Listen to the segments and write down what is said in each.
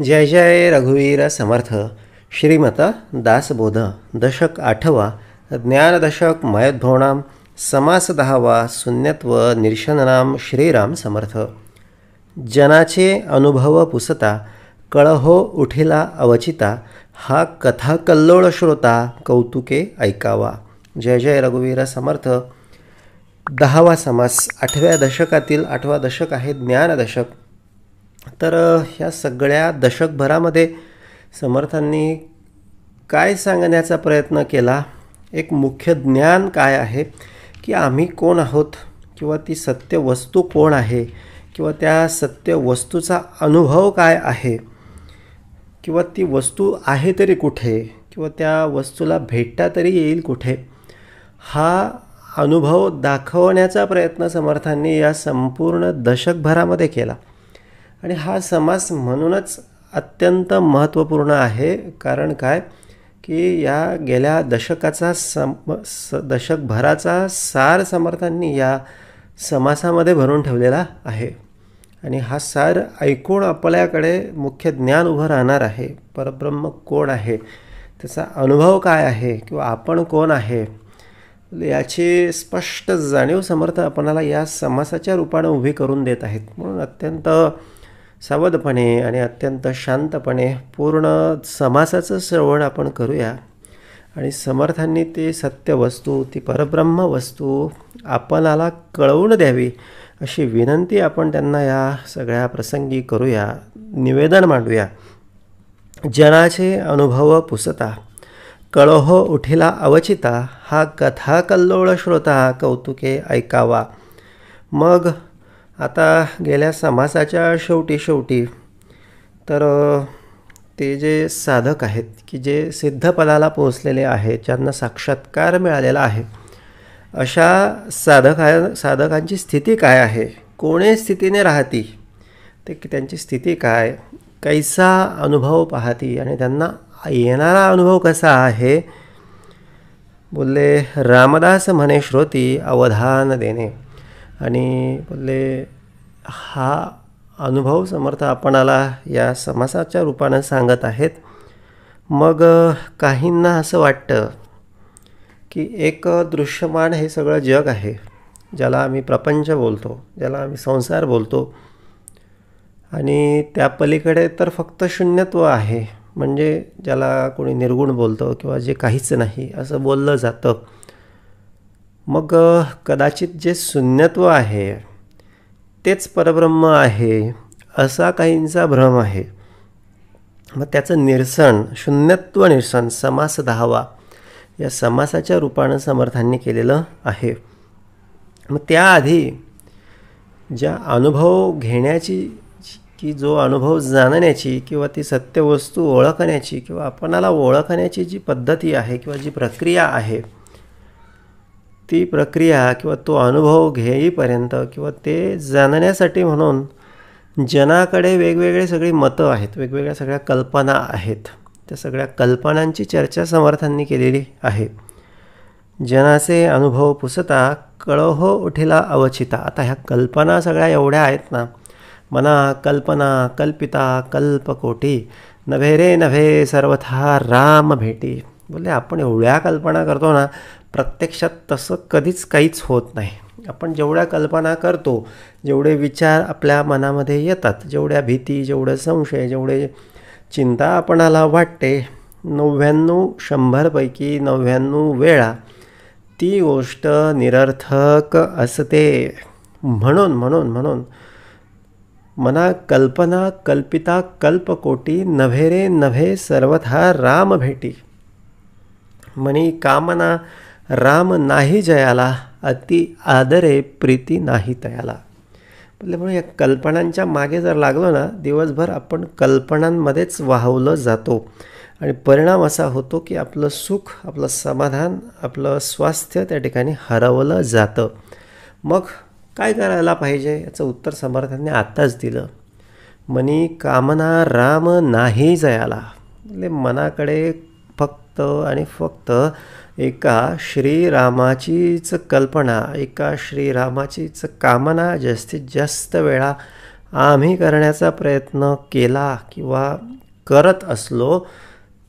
जय जय रघुवीर समर्थ. श्रीमत दासबोध. दशक 8वा. ज्ञानदशक मयद्भोणाम. समास 10वा. शून्यत्व निर्शननाम. श्रीराम समर्थ. जनाचे अनुभव पुसता कळहो उठिला अवचिता. हा कथा कल्लोळ श्रोता कौतुके ऐकावा. जय जय रघुवीर समर्थ. 10वा समास. 8व्या दशकातील 8वा दशक आहे ज्ञानदशक. तर ह्या सगळ्या दशकभरामध्ये समर्थांनी काय सांगण्याचा प्रयत्न केला, एक मुख्य ज्ञान काय आहे की आम्ही कोण आहोत, किंवा ती सत्य वस्तू कोण आहे, किंवा त्या सत्य वस्तूचा अनुभव काय आहे, किंवा ती वस्तू आहे तरी कुठे, किंवा त्या वस्तूला भेटता तरी येईल कुठे, हा अनुभव दाखवण्याचा प्रयत्न समर्थांनी या संपूर्ण दशकभरामध्ये केला. आणि हा समास म्हणूनच अत्यंत महत्त्वपूर्ण आहे. कारण काय की या गेल्या दशकाचा दशकभराचा सार समर्थांनी या समासामध्ये भरून ठेवलेला आहे. आणि हा सार ऐकून आपल्याकडे मुख्य ज्ञान उभं राहणार आहे. परब्रह्म कोण आहे, त्याचा अनुभव काय आहे, किंवा आपण कोण आहे, याची स्पष्ट जाणीव समर्थ आपणाला या समासाच्या रूपानं उभी करून देत आहेत. म्हणून अत्यंत सावधपणे आणि अत्यंत शांतपणे पूर्ण समासाचं श्रवण आपण करूया. आणि समर्थांनी ती सत्य वस्तू, ती परब्रह्म वस्तू आपणाला कळवून द्यावी अशी विनंती आपण त्यांना या सगळ्या प्रसंगी करूया, निवेदन मांडूया. जनाचे अनुभव पुसता कळहो उठिला अवचिता. हा कथा कल्लोळ श्रोता कौतुके ऐकावा. मग आता गेल्या समासाच्या शेवटी तर ते जे साधक आहेत की जे सिद्धपदाला पोहोचलेले आहेत, ज्यांना साक्षात्कार मिळालेला आहे, अशा साधकांची स्थिती काय आहे, कोणे स्थितीने राहती, ते त्यांची स्थिती काय, कैसा अनुभव पाहती, आणि त्यांना येणारा अनुभव कसा आहे. बोलले रामदास म्हणे श्रोती अवधान देणे. आणि बोलले हा अनुभव समर्थ आपणाला या समासाच्या रूपानं सांगत आहेत. मग काहींना असं वाटतं की एक दृश्यमान हे सगळं जग आहे, ज्याला आम्ही प्रपंच बोलतो, ज्याला आम्ही संसार बोलतो, आणि त्या पलीकडे तर फक्त शून्यत्व आहे, म्हणजे ज्याला कोणी निर्गुण बोलतं, किंवा जे काहीच नाही असं बोललं जातं. मग कदाचित जे शून्यत्व आहे तेच परब्रह्म आहे असा काहींचा भ्रम आहे. मग त्याचं निरसन, शून्यत्व निरसन समास 10वा या समासाच्या रूपानं समर्थांनी केलेलं आहे. मग त्याआधी ज्या अनुभव घेण्याची, की जो अनुभव जाणण्याची, किंवा ती सत्यवस्तू ओळखण्याची, किंवा आपणाला ओळखण्याची जी पद्धती आहे, किंवा जी प्रक्रिया आहे, ती प्रक्रिया किंवा तो अनुभव घेईपर्यंत, किंवा ते जाणण्यासाठी म्हणून जनाकडे वेगवेगळे सगळी मतं आहेत, वेगवेगळ्या सगळ्या कल्पना आहेत. त्या सगळ्या कल्पनांची चर्चा समर्थांनी केलेली आहे. जनाचे अनुभव पुसता कळहो उठिला अवचिता. आता ह्या कल्पना सगळ्या एवढ्या आहेत ना, मना कल्पना कल्पिता कल्पकोटी. नभे रे नभे सर्वथा राम भेटी. बोलले आपण एवढ्या कल्पना करतो ना, प्रत्यक्षात तसं कधीच काहीच होत नाही. आपण जेवढ्या कल्पना करतो, जेवढे विचार आपल्या मनामध्ये येतात, जेवढ्या भीती, जेवढे संशय, जेवढे चिंता आपणाला वाटते, 99-100 पैकी 99 वेळा ती गोष्ट निरर्थक असते. म्हणून मना कल्पना कल्पिता कल्पकोटी. नभे रे नभे सर्वथा राम भेटी. मनी कामना राम नाही जयाला. अति आदरे प्रीती नाही तयाला. म्हणून या कल्पनांच्या मागे जर लागलो ना, दिवसभर आपण कल्पनांमध्येच वाहवलं जातो, आणि परिणाम असा होतो की आपलं सुख, आपलं समाधान, आपलं स्वास्थ्य त्या ठिकाणी हरवलं जातं. मग काय करायला पाहिजे याचं उत्तर समर्थांनी आत्ताच दिलं. मनी कामना राम नाही जयाला. म्हणजे मनाकडे फक्त आणि फक्त एका श्रीरामाचीच कल्पना, एका श्रीरामाचीच कामना जास्तीत जास्त वेळा आम्ही करण्याचा प्रयत्न केला, किंवा करत असलो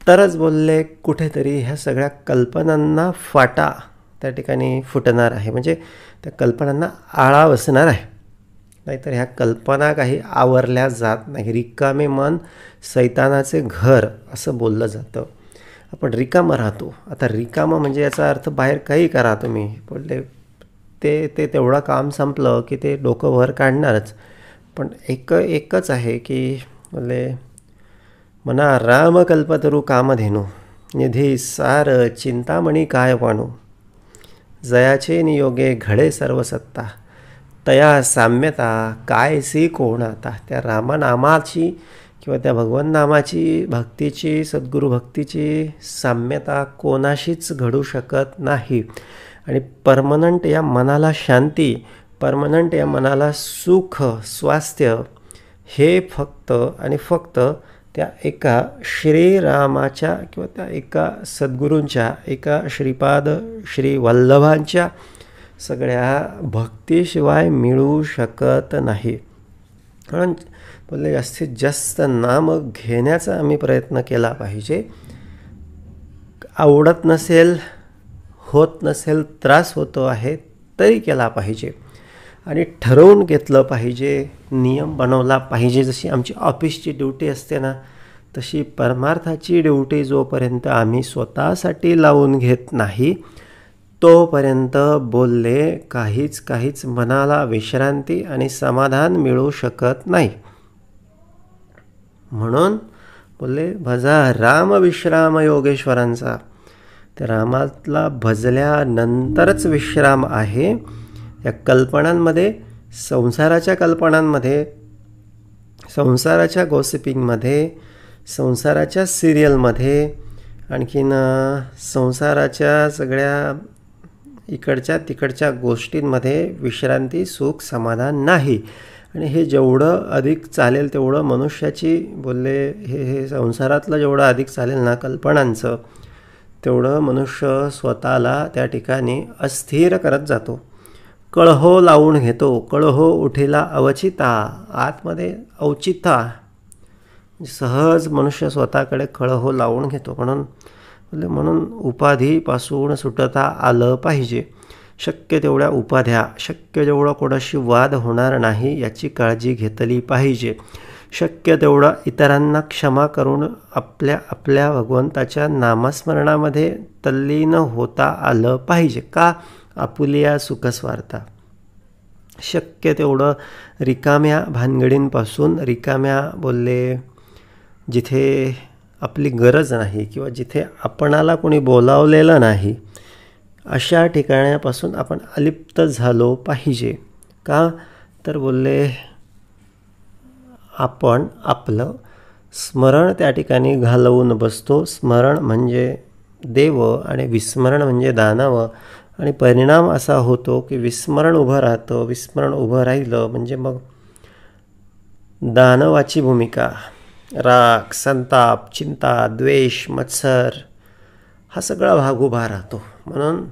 तरच बोलले कुठेतरी ह्या सगळ्या कल्पनांना फाटा त्या ठिकाणी फुटणार आहे, म्हणजे त्या कल्पनांना आळा बसणार आहे. नाहीतर ह्या कल्पना काही आवरल्या जात नाही. रिकामे मन सैतानाचे घर असं बोललं जातं. आपण रिकामं राहतो. आता रिकामं म्हणजे याचा अर्थ बाहेर काही करा तुम्ही, बोलले ते तेवढं काम संपलं की ते डोकं वर काढणारच. पण एकच आहे की बोलले मना राम कल्पतरू कामधेनू निधी सार चिंतामणी काय वाणू जयाचे नियोगे घडे सर्व सत्ता तया साम्यता कायसी कोण आता. त्या रामनामाची किंवा त्या भगवन नामाची भक्तीची सद्गुरू भक्तीची साम्यता कोणाशीच घडू शकत नाही. आणि परमनंट या मनाला शांती, परमनंट या मनाला सुख स्वास्थ्य हे फक्त आणि फक्त त्या एका श्रीरामाच्या किंवा त्या एका सद्गुरूंच्या, एका श्रीपाद श्री वल्लभांच्या सगळ्या भक्तीशिवाय मिळू शकत नाही. म्हणून बोलले जास्तीत जास्त नाम घेण्याचा आम्ही प्रयत्न केला पाहिजे. आवडत नसेल, होत नसेल, त्रास होतो आहे तरी केला पाहिजे. आणि ठरवून घेतलं पाहिजे, नियम बनवला पाहिजे. जशी आमची ऑफिसची ड्युटी असते ना, तशी परमार्थाची ड्युटी जोपर्यंत आम्ही स्वतःसाठी लावून घेत नाही तोपर्यंत बोलले काहीच मनाला विश्रांती आणि समाधान मिळू शकत नाही. म्हणून बोलले भजा राम विश्राम योगेश्वरांचा. त्या रामाला भजल्यानंतरच विश्राम आहे. या कल्पनांमध्ये, संसाराच्या कल्पनांमध्ये, संसाराच्या गॉसिपिंगमध्ये, संसाराच्या सिरियलमध्ये, आणखीन संसाराच्या सगळ्या इकडच्या तिकडच्या गोष्टींमध्ये विश्रांती सुख समाधान नाही. आणि हे जेवढं अधिक चालेल तेवढं मनुष्याची बोलले हे संसारातलं जेवढं अधिक चालेल ना कल्पनांचं, तेवढं मनुष्य स्वतःला त्या ठिकाणी अस्थिर करत जातो. कळहो लावून घेतो. कळहो उठेला अवचिता. आतमध्ये औचिता, सहज मनुष्य स्वतःकडे कळहो लावून घेतो. म्हणून उपाधीपासून सुटता आलं पाहिजे. शक्य तेवढ्या उपाध्या, शक्य जेवढा कोणाशी वाद होणार नाही याची काळजी घेतली पाहिजे. शक्य तेवढं इतरांना क्षमा करून आपल्या भगवंताच्या नामस्मरणामध्ये तल्लीन होता आलं पाहिजे. का? आपुलिया सुखस्वार्था. शक्य तेवढं रिकाम्या भानगडींपासून, रिकाम्या बोलले जिथे आपली गरज नाही किंवा जिथे आपणाला कोणी बोलावलेलं नाही अशा ठिकाणापासून आपण अलिप्त झालो पाहिजे. का? तर बोलले आपण आपलं स्मरण त्या ठिकाणी घालवून बसतो. स्मरण म्हणजे देव आणि विस्मरण म्हणजे दानव. आणि परिणाम असा होतो की विस्मरण उभं राहतं. विस्मरण उभं राहिलं म्हणजे मग दानवाची भूमिका, राग, संताप, चिंता, द्वेष, मत्सर हा सगळा भाग उभा राहतो. म्हणून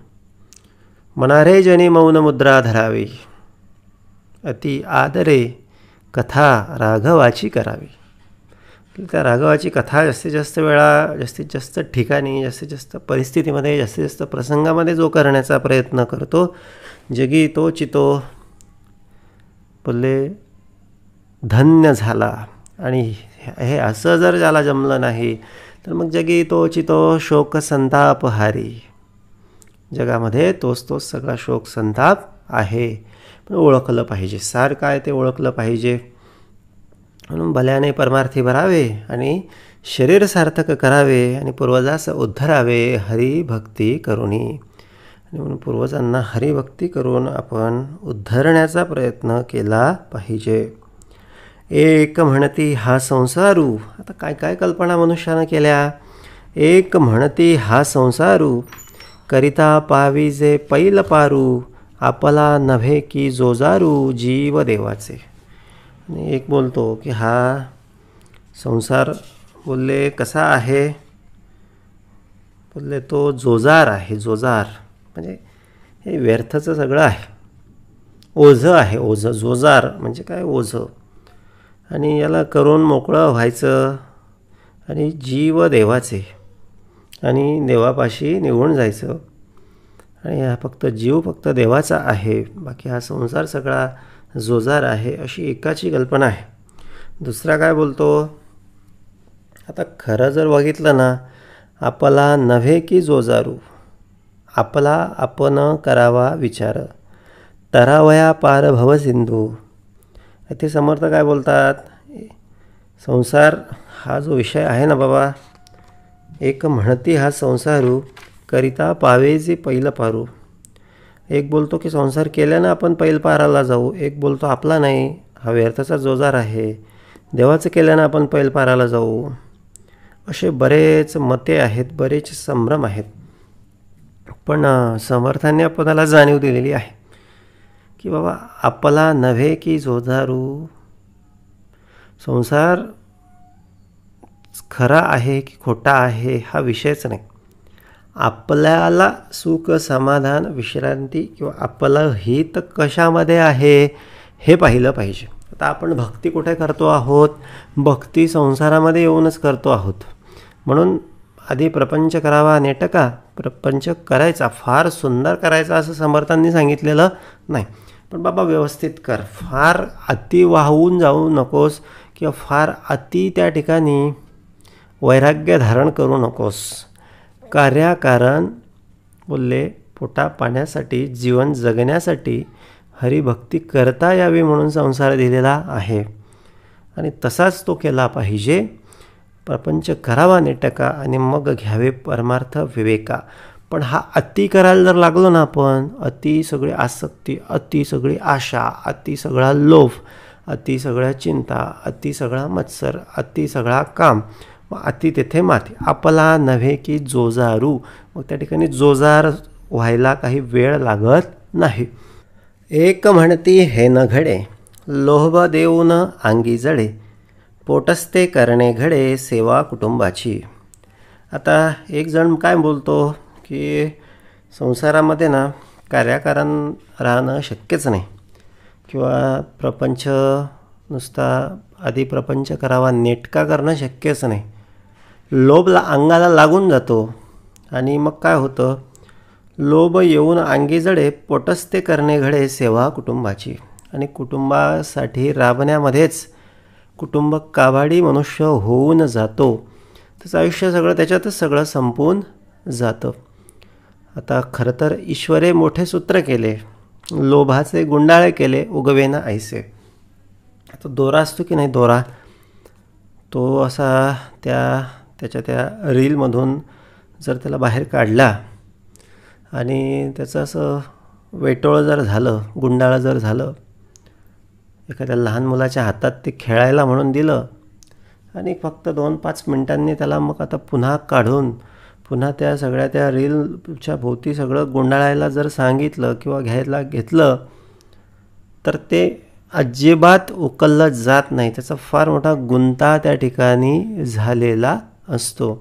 मनारे जनी मौन मुद्रा धरावी, अति आदरे कथा राघवाची करावी. त्या राघवाची कथा जास्तीत जास्त वेळा, जास्तीत जास्त ठिकाणी, जास्तीत जास्त परिस्थितीमध्ये, जास्तीत जास्त प्रसंगामध्ये जो करण्याचा प्रयत्न करतो, जगी तो चितो बोलले धन्य झाला. आणि हे असं जर ज्याला जमलं नाही तर मग जगी तो चितो शोक संताप हारी. जगामध्ये तोच सगळा शोक संताप आहे. पण ओळखलं पाहिजे, सार काय ते ओळखलं पाहिजे. म्हणून भल्याने परमार्थी भरावे आणि शरीर सार्थक करावे आणि पूर्वजास उद्धरावे हरिभक्ती करुणी. आणि म्हणून पूर्वजांना हरिभक्ती करून आपण उद्धरण्याचा प्रयत्न केला पाहिजे. एक म्हणती हा संसारू. आता काय काय कल्पना मनुष्यानं केल्या. एक म्हणती हा संसारू करिता पावी जे पैल पारू आपला नव्हे की जोजारू जीव देवाचे. आणि एक बोलतो की हा संसार बोलले कसा आहे. बोलले तो जोजार आहे. जोजार म्हणजे हे व्यर्थचं सगळं आहे. ओझं आहे. ओझं. जोजार म्हणजे काय? ओझं. आणि याला करून मोकळं व्हायचं, आणि जीव देवाचे आणि देवापाशी निघून जायचं आणि हा जीव फक्त देवाचा आहे, बाकी हा संसार सगळा जोजार आहे, अशी एकाची कल्पना आहे. दुसरा काय बोलतो, आता खरं जर बघितलं ना, आपला नव्हे की जोजारू, आपला आपण करावा विचार, तरावया पार भव सिंधू. इथे समर्थ काय बोलतात, संसार हा जो विषय आहे ना बाबा, एक म्हणती हा संसारू करिता पावेजे पैल पारू. एक बोलतो की संसार केल्यानं आपण पैल पाराला जाऊ, एक बोलतो आपला नाही, हा व्यर्थाचा जोजार आहे, देवाचं केल्यानं आपण पैल पाराला जाऊ. असे बरेच मते आहेत, बरेच संभ्रम आहेत. पण समर्थांनी आपल्याला जाणीव दिलेली आहे की बाबा आपला नव्हे की जोजारू, संसार खरा आहे की खोटा आहे हा विषयच नाही. आपल्याला सुख समाधान विश्रांती किंवा आपलं हित कशामध्ये आहे हे पाहिलं पाहिजे. आता आपण भक्ती कुठे करतो आहोत, भक्ती संसारामध्ये येऊनच करतो आहोत. म्हणून आधी प्रपंच करावा नेटका, प्रपंच करायचा फार सुंदर करायचा असं समर्थांनी सांगितलेलं नाही, पण बाबा व्यवस्थित कर, फार अति वाहून जाऊ नकोस किंवा फार अति त्या ठिकाणी वैराग्य धारण करू नकोस. कार्याकारण बोलले, पोटा पाण्यासाठी जीवन जगण्यासाठी हरिभक्ती करता यावी म्हणून संसार दिलेला आहे आणि तसाच तो केला पाहिजे. प्रपंच करावा नेटका आणि मग घ्यावे परमार्थ विवेका. पण हा अति करायला जर लागलो ना आपण, अति सगळी आसक्ती, अति सगळी आशा, अति सगळा लोभ, अति सगळ्या चिंता, अति सगळा मत्सर, अति सगळा काम, अति तेथे माती. आपला नव्हे की जोजारू, मग त्या ठिकाणी जोजार व्हायला काही वेळ लागत नाही. एक म्हणती हे न घडे, लोभ देऊन अंगी जडे, पोटस्ते करणे घडे सेवा कुटुंबाची. आता एक जण काय बोलतो की संसारामध्ये ना कार्याकारण राहणं शक्यच नाही किंवा प्रपंच नुसता आधी प्रपंच करावा नेटका करणं शक्यच नाही. लोभला अंगाला लागून जातो आणि मग काय होतं, लोभ येऊन अंगी जडे, पोटस्ते करणे घडे सेवा कुटुंबाची. आणि कुटुंबासाठी राबण्यामध्येच कुटुंब काभाडी मनुष्य होऊन जातो, त्याचं आयुष्य सगळं त्याच्यातच सगळं संपून जातं. आता खरं तर ईश्वरे मोठे सूत्र केले, लोभाचे गुंडाळे केले उगवेना ऐसे. आता दोरा असतो की नाही, दोरा तो असा त्याच्या त्या रीलमधून जर त्याला बाहेर काढला आणि त्याचं असं वेटोळं जर झालं, गुंडाळं जर झालं, एखाद्या लहान मुलाच्या हातात ते खेळायला म्हणून दिलं आणि फक्त 2-5 मिनिटांनी त्याला मग आता पुन्हा काढून पुन्हा त्या सगळ्या त्या रीलच्या भोवती सगळं गुंडाळायला जर सांगितलं किंवा घ्यायला घेतलं तर ते अजिबात उकललं जात नाही. त्याचा फार मोठा गुंता त्या ठिकाणी झालेला असतो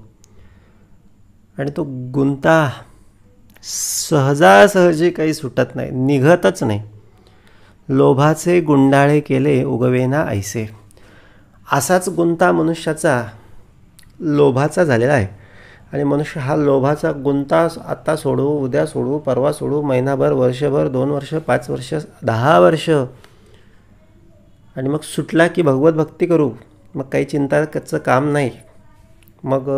आणि तो गुंता सहजासहजी काही सुटत नाही, निघतच नाही. लोभाचे गुंडाळे केले उगवेना ऐसे. असाच गुंता मनुष्याचा लोभाचा झालेला आहे आणि मनुष्य हा लोभाचा गुंता आता सोडू, उद्या सोडू, परवा सोडू, महिनाभर, वर्षभर, 2 वर्ष, 5 वर्ष, 10 वर्ष आणि मग सुटला की भगवत भक्ती करू, मग काही चिंताचं काम नाही, मग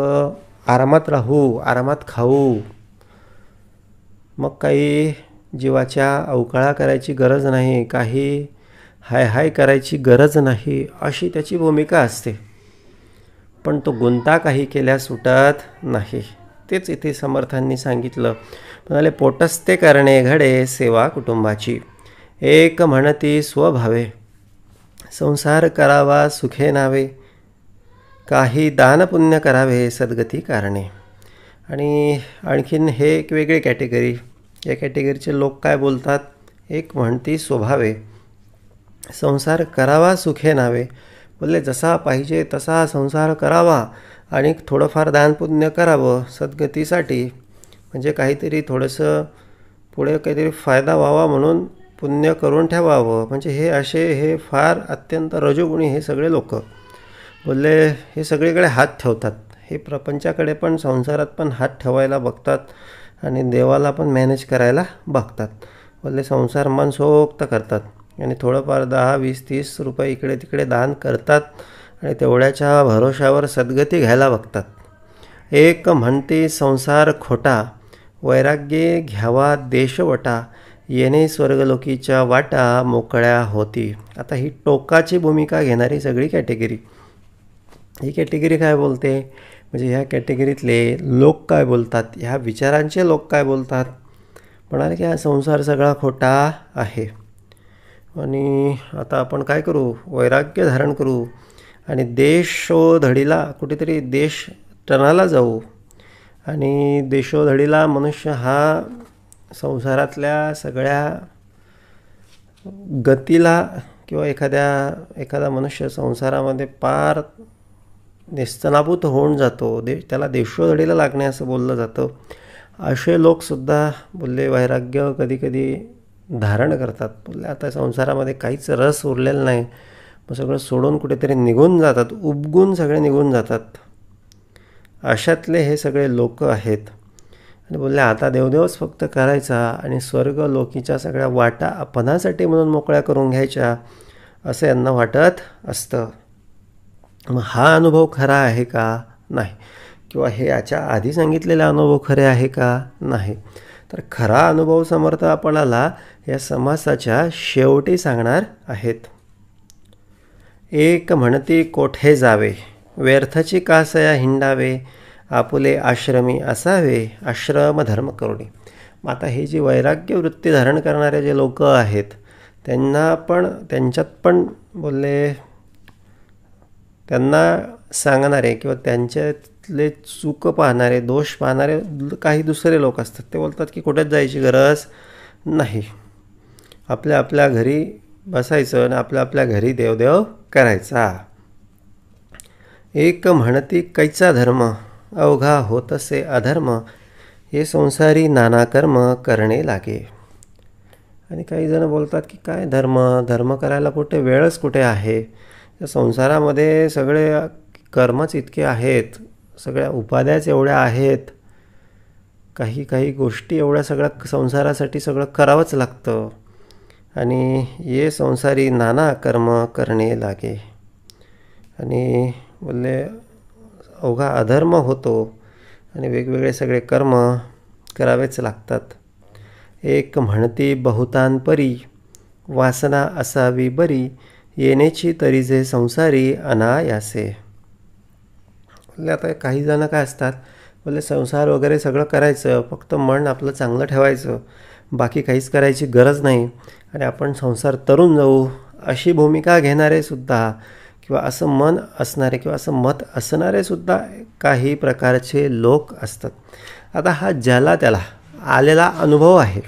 आरामात राहू, आरामात खाऊ, मग काही जीवाच्या अवकाळा करायची गरज नाही, काही हाय हाय करायची गरज नाही, अशी त्याची भूमिका असते. पण तो गुंता काही केल्यास सुटत नाही. तेच इथे समर्थांनी सांगितलं. म्हणाले पोटस्ते करणे घडे सेवा कुटुंबाची. एक म्हणती स्वभावे, संसार करावा सुखे नावे, काही दानपुण्य करावे सद्गती कारणे. आणि आणखीन हे एक वेगळी कॅटेगरी, या कॅटेगरीचे लोक काय बोलतात, एक म्हणती स्वभावे, संसार करावा सुखे नावे. बोलले जसा पाहिजे तसा संसार करावा आणि थोडंफार दानपुण्य करावं सद्गतीसाठी, म्हणजे काहीतरी थोडंसं पुढे काहीतरी फायदा व्हावा म्हणून पुण्य करून ठेवावं. म्हणजे हे फार अत्यंत रजोगुणी हे सगळे लोक. बोलले हे सगळीकडे हात ठेवतात, हे प्रपंचाकडे पण संसारात पण हात ठेवायला बघतात आणि देवाला पण मॅनेज करायला बघतात. बोलले संसार मनसोक्त करतात आणि थोडंफार 10, 20, 30 रुपये इकडे तिकडे दान करतात आणि तेवढ्याच्या भरोशावर सद्गती घ्यायला बघतात. एक म्हणते संसार खोटा, वैराग्ये घ्यावा देशवटा, येणे स्वर्गलोकीच्या वाटा मोकळ्या होती. आता ही टोकाची भूमिका घेणारी सगळी कॅटेगरी. ही कॅटेगरी काय बोलते, म्हणजे ह्या कॅटेगरीतले लोक काय बोलतात, ह्या विचारांचे लोक काय बोलतात. म्हणाले की हा संसार सगळा खोटा आहे आणि आता आपण काय करू, वैराग्य धारण करू आणि देशोधडीला कुठेतरी देश टनाला जाऊ. आणि देशोधडीला मनुष्य हा संसारातल्या सगळ्या गतीला किंवा एखादा मनुष्य संसारामध्ये पार निस्तनाभूत होऊन जातो, त्याला देशोधडीला लागणे असं बोललं जातं. असे लोकसुद्धा बोलले वैराग्य कधी कधी धारण करतात. बोलले आता संसारामध्ये काहीच रस उरलेला नाही, मग सगळं सोडून कुठेतरी निघून जातात, उबगून सगळे निघून जातात. अशातले हे सगळे लोक आहेत. आणि बोलले आता देवदेवच फक्त करायचा आणि स्वर्ग लोकीच्या सगळ्या वाटा आपणासाठी म्हणून मोकळ्या करून घ्यायच्या असं यांना वाटत असतं. मग हा अनुभव खरा आहे का, नाही, किंवा हे याच्या आधी सांगितलेला अनुभव खरे आहे का, नाही. तर खरा अनुभव समर्थ आपणाला या समासाच्या शेवटी सांगणार आहेत. एक म्हणती कोठे जावे, व्यर्थची कासया हिंडावे, आपुले आश्रमी असावे, आश्रम धर्म करुणी. मग आता ही जी वैराग्य वृत्ती धारण करणारे जे लोक आहेत त्यांच्यात पण बोलले त्यांना सांगणारे किंवा त्यांच्यातले चूक पाहणारे, दोष पाहणारे काही दुसरे लोक असतात. ते बोलतात की कुठेच जायची गरज नाही, आपल्या आपल्या घरी बसायचं आणि आपल्या आपल्या घरी देवदेव करायचा. एक म्हणती कैचा धर्म, अवघा होतसे अधर्म, हे संसारी नाना कर्म करणे लागे. आणि काही जण बोलतात की काय धर्म करायला वेळच कुठे आहे, या संसारामध्ये सगळे कर्मच इतके आहेत, सगळ्या उपाध्याच एवढ्या आहेत, काही गोष्टी एवढ्या सगळ्या संसारासाठी सगळं करावंच लागतं आणि ये संसारी नाना कर्म करणे लागे. आणि बोलले अवघा अधर्म होतो आणि वेगवेगळे सगळे कर्म करावेच लागतात. एक म्हणती बहुतांपरी, वासना असावी बरी, येण्याची तरी जे संसारी अनायासे. बोलले आता काही जण काय असतात, बोलले संसार वगैरे सगळं करायचं, फक्त मन आपलं चांगलं ठेवायचं, बाकी काहीच करायची गरज नाही आणि आपण संसार तरून जाऊ, अशी भूमिका घेणारे सुद्धा किंवा असं मन असणारे किंवा असं मत असणारे सुद्धा काही प्रकारचे लोक असतात. आता हा ज्याला त्याला आलेला अनुभव आहे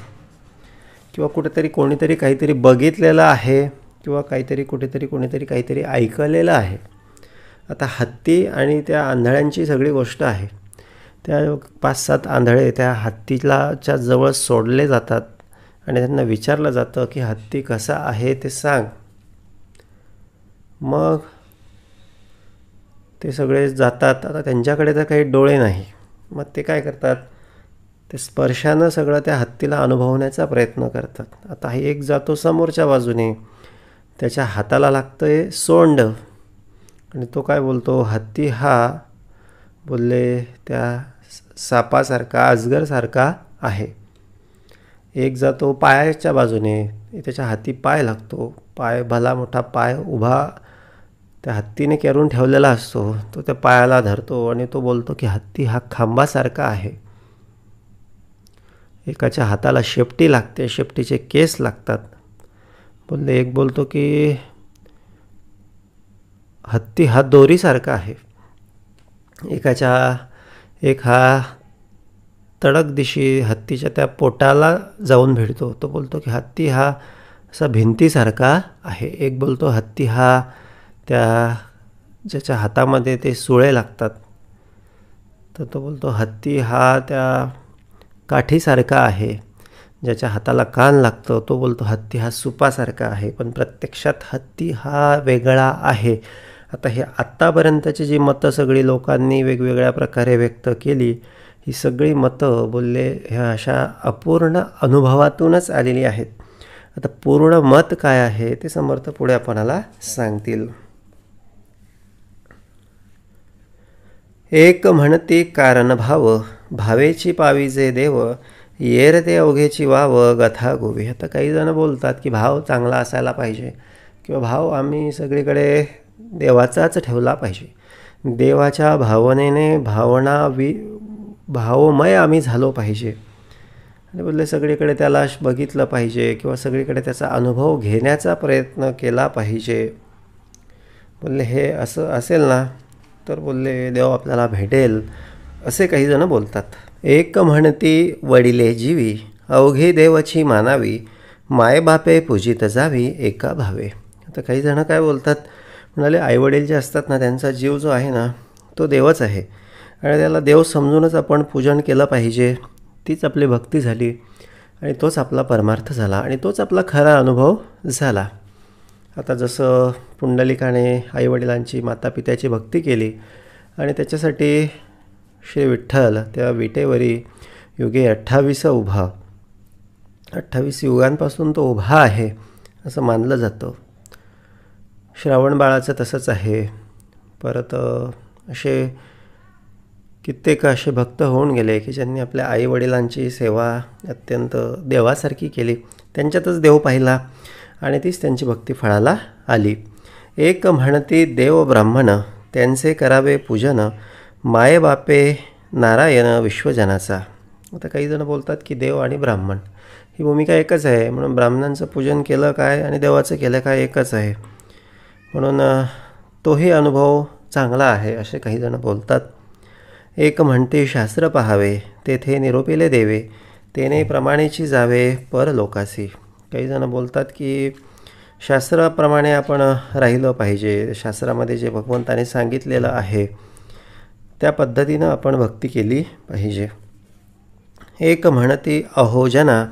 किंवा कुठेतरी कोणीतरी काहीतरी बघितलेलं आहे किंवा कोणीतरी काहीतरी ऐकलेलं आहे. आता हत्ती आणि त्या आंधळ्यांची सगळी गोष्ट आहे. त्या 5-7 आंधळे त्या हत्तीच्या जवळ सोडले जातात आणि त्यांना विचारलं जातं की हत्ती कसा आहे ते सांग. मग ते सगळे जातात. आता त्यांच्याकडे तर काही डोळे नाही, मग ते काय करतात, ते स्पर्शानं सगळं त्या हत्तीला अनुभवण्याचा प्रयत्न करतात. आता हा एक जातो समोरच्या बाजूने, त्याच्या हाताला लागतंय सोंड आणि तो काय बोलतो, हत्ती हा बोलले त्या सापासारखा अजगरसारखा आहे. एक जातो पायाच्या बाजूने, त्याच्या हाती पाय लागतो, पाय भला मोठा पाय उभा त्या हत्तीने करून ठेवलेला असतो, तो त्या पायाला धरतो आणि तो बोलतो की हत्ती हा खांबासारखा आहे. एकाच्या हाताला शेपटी लागते, शेपटीचे केस लागतात. बोलले एक बोलतो की हत्ती हा दोरीसारखा आहे. एक हा तडक दिशी हत्तीच्या त्या पोटाला जाऊन भेटतो, तो बोलतो की हत्ती हा असा भिंतीसारखा आहे. एक बोलतो हत्ती हा ज्याच्या हातामध्ये ते सुळे लागतात, तर तो बोलतो हत्ती हा त्या काठीसारखा आहे. ज्याच्या हाताला कान लागतो तो बोलतो हत्ती हा सुपासारखा आहे. पण प्रत्यक्षात हत्ती हा वेगळा आहे आता हे आत्तापर्यंतची जी मतं सगळी लोकांनी वेगवेगळ्या प्रकारे व्यक्त केली, ही सगळी मतं बोलले ह्या अशा अपूर्ण अनुभवातूनच आलेली आहेत. आता पूर्ण मत काय आहे ते समर्थ पुढे आपणाला सांगतील. एक म्हणती कारण भाव, भावेची पाविजे देव, येर ते अवघेची वाव, गथा गोवी. आता काही जण बोलतात की भाव चांगला असायला पाहिजे किंवा भाव आम्ही सगळीकडे देवाचाच ठेवला पाहिजे. देवाच्या भावनेने भावमय आम्ही झालो पाहिजे आणि बोलले सगळीकडे त्याला बघितलं पाहिजे किंवा सगळीकडे त्याचा अनुभव घेण्याचा प्रयत्न केला पाहिजे. बोलले हे असं असेल ना तर बोलले देव आपल्याला भेटेल, असे काही जण बोलतात. एक म्हणती वडिले जीवी, अवघे देवाची मानावी, मायबापे पूजित जावी एका भावे. आता काही जण काय बोलतात, म्हणाले आईवडील जे असतात ना त्यांचा जीव जो आहे ना तो देवच आहे आणि त्याला देव समजूनच आपण पूजन केलं पाहिजे. तीच आपली भक्ती झाली आणि तोच आपला परमार्थ झाला आणि तोच आपला खरा अनुभव झाला. आता जसं पुंडलिकाने आईवडिलांची मातापित्याची भक्ती केली आणि त्याच्यासाठी श्री विठ्ठल त्या विटेवरी युगे 28 उभा, 28 युगांपासून तो उभा आहे असं मानलं जातं. श्रावण बाळाचं तसंच आहे. परत असे कित्येक असे भक्त होऊन गेले की ज्यांनी आपल्या आईवडिलांची सेवा अत्यंत देवासारखी केली, त्यांच्यातच देव पाहिला आणि तीच त्यांची भक्ती फळाला आली. एक म्हणती देव ब्राह्मण, त्यांचे करावे पूजन, मायबापे नारायण विश्वजनाचा. आता काही जण बोलतात की देव आणि ब्राह्मण ही भूमिका एकच आहे, म्हणून ब्राह्मणांचं पूजन केलं काय आणि देवाचं केलं काय एकच आहे, म्हणून तोही अनुभव चांगला आहे असे काही जण बोलतात. एक म्हणते शास्त्र पहावे, तेथे निरोपिले देवे, तेने प्रमाणेची जावे परलोकासी. काही जण बोलतात की शास्त्राप्रमाणे आपण राहिलं पाहिजे, शास्त्रामध्ये जे भगवंताने सांगितलेलं आहे त्या पद्धतीनं आपण भक्ती केली पाहिजे. एक म्हणती अहो जना,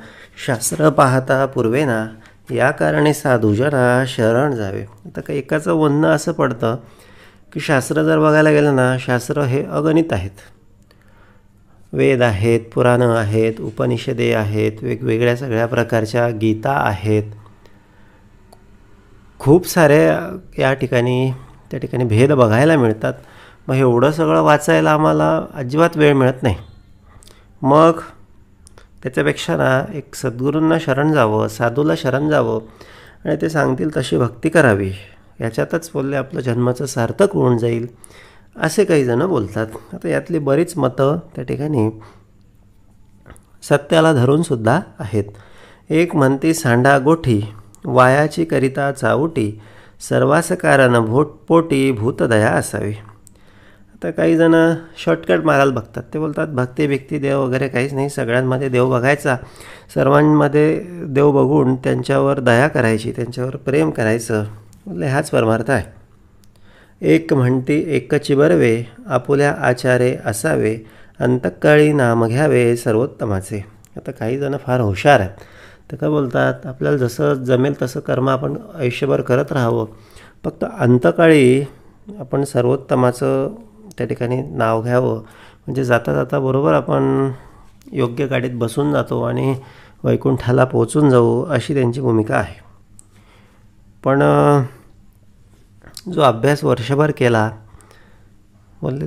शास्त्र पाहता पूर्वेना, या कारणे साधूजना शरण जावे. आता काही एकाचं म्हणणं असं पडतं की शास्त्र जर बघायला गेलं ना, शास्त्र हे अगणित आहेत. वेद आहेत, पुराणं आहेत, उपनिषदे आहेत, वेगवेगळ्या सगळ्या प्रकारच्या गीता आहेत, खूप साऱ्या त्या ठिकाणी भेद बघायला मिळतात. मग एवढं सगळं वाचायला आम्हाला अजिबात वेळ मिळत नाही. मग त्याच्यापेक्षा ना एक सद्गुरूंना शरण जावं, साधूला शरण जावं आणि ते सांगतील तशी भक्ती करावी, याच्यातच बोलले आपलं जन्माचं सार्थक होऊन जाईल असे काही जण बोलतात. आता यातली बरीच मतं त्या ठिकाणी सत्याला धरूनसुद्धा आहेत. एक म्हणती सांडा गोठी, वायाची करिता चावटी, सर्वास कारण पोटी भूतदया असावी. आता काही जण शॉर्टकट मारायला बघतात. ते बोलतात भक्ती बिक्ती देव वगैरे काहीच नाही, सगळ्यांमध्ये देव बघायचा, सर्वांमध्ये देव बघून त्यांच्यावर दया करायची, त्यांच्यावर प्रेम करायचं, बोलले हाच परमार्थ आहे. एक म्हणती एकची बरवे, आपुल्या आचारे असावे, अंतकाळी नाम घ्यावे सर्वोत्तमाचे. आता काही जण फार हुशार आहेत. तर काय बोलतात आपल्याला जसं जमेल तसं कर्म आपण आयुष्यभर करत राहावं, फक्त अंतकाळी आपण सर्वोत्तमाचं त्या ठिकाणी नाव घ्यावं, म्हणजे जाता जाता बरोबर आपण योग्य गाडीत बसून जातो आणि वैकुंठाला पोहोचून जाऊ, अशी त्यांची भूमिका आहे. पण जो अभ्यास वर्षभर केला बोलले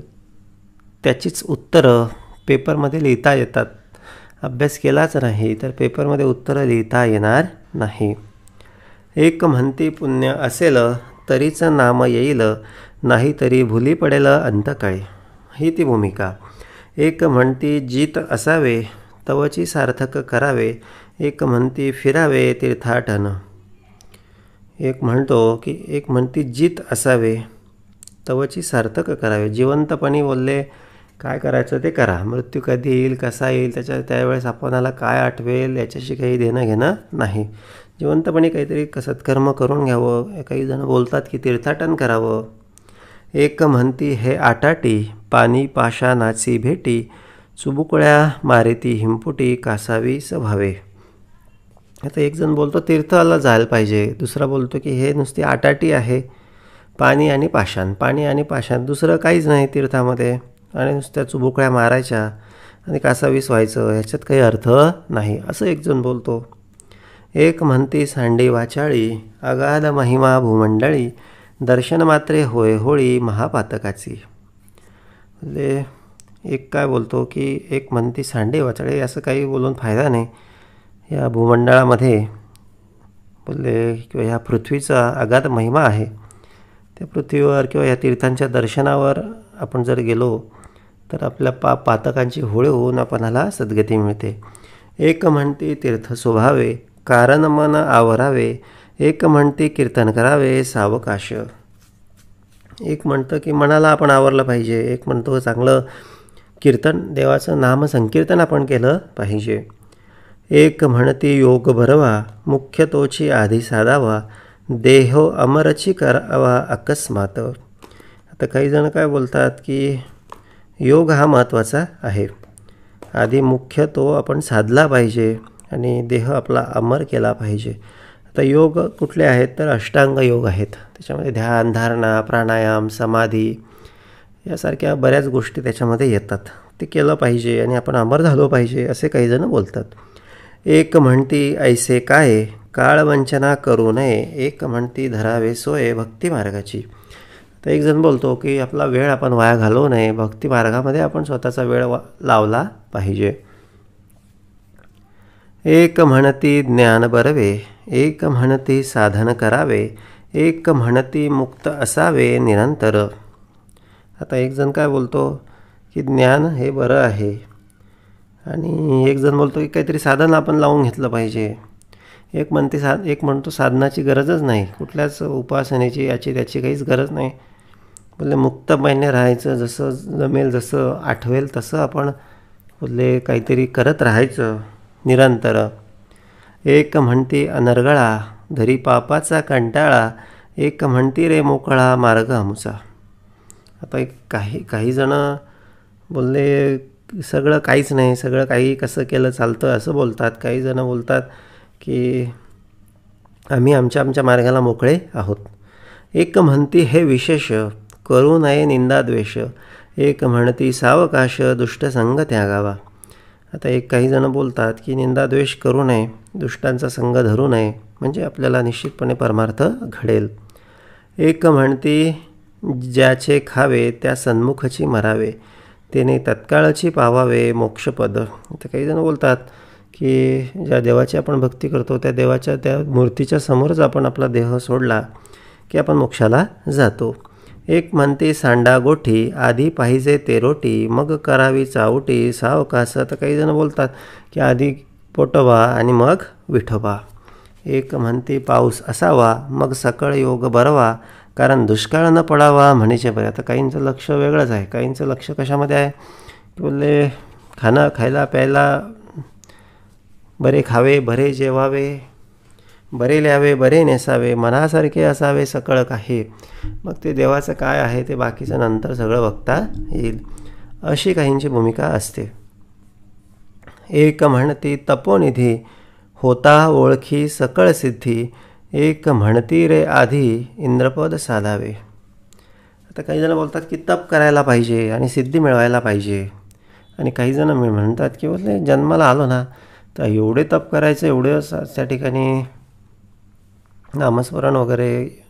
त्याचीच उत्तरं पेपरमध्ये लिहिता येतात. अभ्यास केलाच नाही तर पेपरमध्ये उत्तरं लिहिता येणार नाही. एक म्हणती पुण्य असेल तरीचं नाम येईल, नाही तरी भुली पडेल अंतकाळी, ही ती भूमिका. एक म्हणती जीत असावे, तवची सार्थक करावे, एक म्हणती फिरावे तीर्थाटन. एक म्हणती जीत असावे, तवची सार्थक करावे. जिवंतपणी बोलले काय करायचं ते करा, मृत्यू कधी येईल कसा येईल त्यावेळेस आपणाला काय आठवेल याच्याशी काही देणं घेणं नाही. जिवंतपणी काहीतरी सत्कर्म करून घ्यावं. काही जण बोलतात की तीर्थाटन करावं. एक म्हणती हे आटाटी, पाणी पाषाणाची भेटी, चुबुकळ्या मारेती हिंपुटी, कासावी स्वभावे. आता एक जण बोलतो तीर्थाला जायला पाहिजे, दुसरा बोलतो की हे नुसती आटाटी आहे, पाणी आणि पाषाण, पाणी आणि पाषाण, दुसरं काहीच नाही तीर्थामध्ये. आणि नुसत्या चुबुकळ्या मारायच्या आणि कासावीस व्हायचं, ह्याच्यात काही अर्थ नाही, असं एकजण बोलतो. एक म्हणती सांडी वाचाळी, अगाध महिमा भूमंडळी, दर्शन मात्रे होय होळी महापातकाची. म्हणजे एक काय बोलतो की एक म्हणती सांडी वाचाळी, असं काही बोलून फायदा नाही. या भूमंडळामध्ये बोलले किंवा ह्या पृथ्वीचा अगाध महिमा आहे. त्या पृथ्वीवर किंवा या तीर्थांच्या दर्शनावर आपण जर गेलो तर आपल्या पातकांची होळी होऊन आपणाला सद्गती मिळते. एक म्हणती तीर्थ शोभावे, कारण मन आवरावे, एक म्हणती कीर्तन करावे सावकाश. एक म्हणतं की मनाला आपण आवरलं पाहिजे, एक म्हणतो चांगलं कीर्तन, देवाचं नामसंकीर्तन आपण केलं पाहिजे. एक म्हणती योग भरवा, मुख्य तोची आधी साधावा, देहो अमरची करावा अकस्मात. आता काही जण काय बोलतात की योग हा महत्त्वाचा आहे, आधी मुख्य तो आपण साधला पाहिजे आणि देह आपला अमर केला पाहिजे. आता योग कुठले आहेत तर अष्टांग योग आहेत. त्याच्यामध्ये ध्यान, धारणा, प्राणायाम, समाधी यासारख्या बऱ्याच गोष्टी त्याच्यामध्ये येतात. ते केलं पाहिजे आणि आपण अमर झालो पाहिजे असे काही जण बोलतात. एक म्हणती ऐसे काय, काळ वंचना करू नये, एक म्हणती धरावे सोय भक्तिमार्गाची. तर एक जण बोलतो की आपला वेळ आपण वाया घालवू नये, भक्तिमार्गामध्ये आपण स्वतःचा वेळ लावला पाहिजे. एक म्हणती ज्ञान बरवे, एक म्हणती साधन करावे, एक म्हणती मुक्त असावे निरंतर. आता एक जण काय बोलतो की ज्ञान हे बरं आहे आणि एक जण बोलतो की काहीतरी साधन आपण लावून घेतलं पाहिजे. एक म्हणतो साधनाची गरजच नाही, कुठल्याच उपासनेची याची त्याची काहीच गरज नाही. बोलले मुक्तपणे राहायचं, जसं जमेल जसं आठवेल तसं आपण बोलले काहीतरी करत राहायचं निरंतर. एक म्हणती अनर्गळा, धरी पापाचा कंटाळा, एक म्हणती रे मोकळा मार्ग आमचा. आता काही जण बोलले सगळं काहीच नाही, सगळं काही कसं केलं चालतं असं बोलतात. काही जण बोलतात की आम्ही आमच्या मार्गाला मोकळे आहोत. एक म्हणती हे विशेष, करू नये निंदा द्वेष, एक म्हणती सावकाश, दुष्ट संग त्यागावा. आता काही जण बोलतात की निंदा द्वेष करू नये, दुष्टांचा संग धरू नये, म्हणजे आपल्याला निश्चितपणे परमार्थ घडेल. एक म्हणती ज्याचे खावे त्या सन्मुखची मरावे, त्याने तत्काळची पावावे मोक्षपद. तर काही जण बोलतात की ज्या देवाची आपण भक्ती करतो त्या देवाच्या त्या मूर्तीच्या समोरच आपण आपला देह सोडला की आपण मोक्षाला जातो. एक म्हणते सांडा गोठी, आधी पाहिजे ते रोटी, मग करावी चावटी सावकास. तर काही जण बोलतात की आधी पोटवा आणि मग विठोबा. एक म्हणते पाऊस असावा, मग सकळ योग बरवा, कारण दुष्काळ न पडावा म्हणीचे बरे. आता काहींचं लक्ष वेगळंच आहे, काहींचं लक्ष कशामध्ये आहे, बोलले खायला प्यायला बरे खावे, बरे जेवावे, बरे ल्यावे, बरे नेसावे, मनासारखे असावे सकळ काही. मग ते देवाचं काय आहे ते बाकीचं नंतर सगळं बघता येईल, अशी काहींची भूमिका असते. एक म्हणती तपोनिधी, होता ओळखी सकळ सिद्धी, एक म्हणती रे आधी इंद्रपद साधावे. आता काही जण बोलतात की तप करायला पाहिजे आणि सिद्धी मिळवायला पाहिजे, आणि काही जण म्हणतात की बोलले जन्माला आलो ना तर एवढे तप करायचं, एवढे त्या ठिकाणी नामस्मरण वगैरे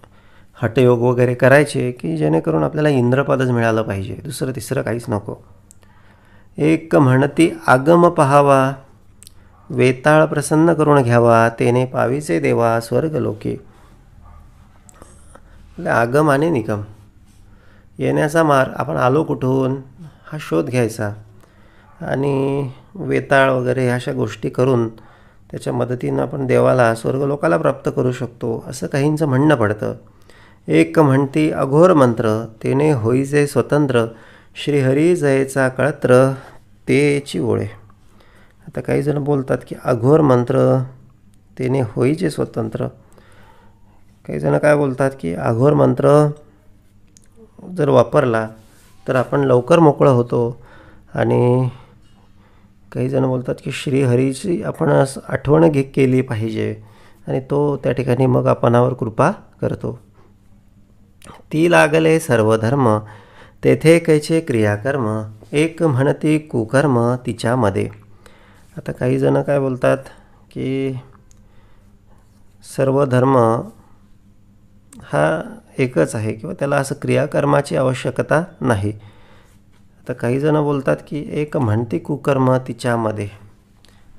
हठयोग वगैरे करायचे की जेणेकरून आपल्याला इंद्रपदच मिळालं पाहिजे, दुसरं तिसरं काहीच नको. एक म्हणती आगम पहावा, वेताळ प्रसन्न करून घ्यावा, तेने पावीचे देवा स्वर्गलोकी. आगम आणि निगम येण्याचा मार्ग, आपण आलो कुठून हा शोध घ्यायचा आणि वेताळ वगैरे ह्या अशा गोष्टी करून त्याच्या मदतीनं आपण देवाला स्वर्गलोकाला प्राप्त करू शकतो, असं काहींचं म्हणणं पडतं. एक म्हणती अघोर मंत्र, तेने होईजे स्वतंत्र, श्रीहरी जयचा कळत्र तेची ओळे. आता काही जण बोलतात की अघोर मंत्र तेने होईजे स्वतंत्र. काही जण काय बोलतात की अघोर मंत्र जर वापरला तर आपण लवकर मोकळं होतो, आणि काही जण बोलतात की श्रीहरीची आपण आठवण केली पाहिजे आणि तो त्या ठिकाणी मग आपणावर कृपा करतो. ती लागले सर्व धर्म, तेथे कैचे क्रियाकर्म, एक म्हणती कुकर्म तिच्यामध्ये. आता काही जण काय बोलतात की सर्व धर्म हा एकच आहे किंवा त्याला असं क्रियाकर्माची आवश्यकता नाही. आता काही जण बोलतात की एक म्हणती कुकर्म तिच्यामध्ये,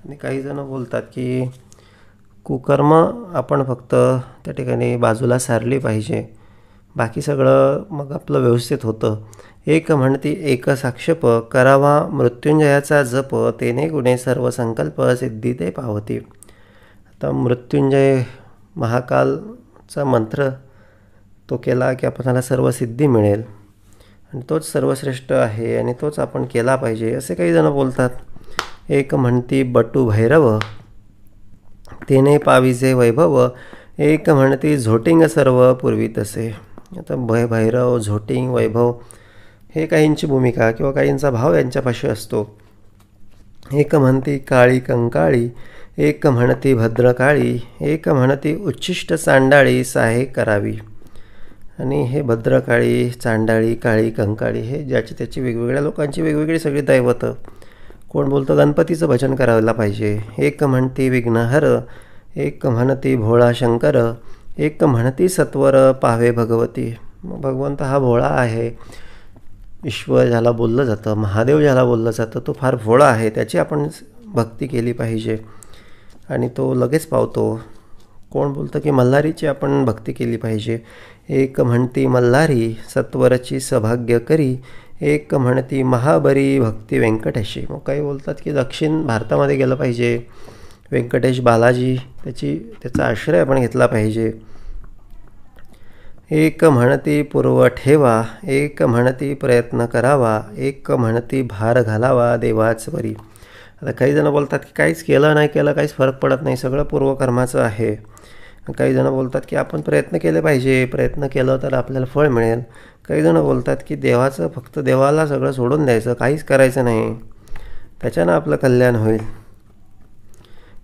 आणि काही जण बोलतात की कुकर्म आपण फक्त त्या ठिकाणी बाजूला सारली पाहिजे, बाकी सगळं मग आपलं व्यवस्थित होतं. एक म्हणती एक साक्षेप, करावा मृत्युंजयाचा जप, तेने गुणे सर्व संकल्प सिद्धी ते पावती. आता मृत्युंजय महाकालचा मंत्र तो केला की आपल्याला सर्व सिद्धी मिळेल आणि तोच सर्वश्रेष्ठ आहे आणि तोच आपण केला पाहिजे असे काही जण बोलतात. एक म्हणती बटू भैरव, तेने पाविजे वैभव, एक म्हणती झोटिंग सर्व पूर्वी तसे. आता भैरव, झोटिंग, वैभव हे काहींची भूमिका किंवा काहींचा भाव यांच्यापाशी असतो. एक म्हणती काळी कंकाळी, एक म्हणती भद्रकाळी, एक म्हणती उच्छिष्ट चांडाळी साहे करावी. आणि हे भद्रकाळी, चांडाळी, काळी, कंकाळी हे ज्याची त्याची वेगवेगळ्या लोकांची वेगवेगळी सगळी दैवतं. कोण बोलतं गणपतीचं भजन करायला पाहिजे, एक म्हणती विघ्नहर, एक म्हणती भोळा शंकर, एक म्हणती सत्वर पावे भगवती. मग भगवंत हा भोळा आहे, ईश्वर ज्याला बोललं जातं, महादेव ज्याला बोललं जातं तो फार भोळा आहे, त्याची आपण भक्ती केली पाहिजे आणि तो लगेच पावतो. कोण बोलतं की मल्हारीची आपण भक्ती केली पाहिजे, एक म्हणती मल्हारी सत्वरची सौभाग्य करी, एक म्हणती महाबरी भक्ती व्यंकटेशी. मग काही बोलतात की दक्षिण भारतामध्ये गेलं पाहिजे, व्यंकटेश बालाजी त्याचा आश्रय आपण घेतला पाहिजे. एक म्हणती पूर्व ठेवा, एक म्हणती प्रयत्न करावा, एक म्हणती भार घालावा देवाचवरी. आता काही जण बोलतात की काहीच केलं नाही केलं काहीच फरक पडत नाही, सगळं पूर्वकर्माचं आहे. काही जण बोलतात की आपण प्रयत्न केले पाहिजे, प्रयत्न केलं तर आपल्याला फळ मिळेल. काही जण बोलतात की देवाचं फक्त देवाला सगळं सोडून द्यायचं, काहीच करायचं नाही, त्याच्यानं आपलं कल्याण होईल.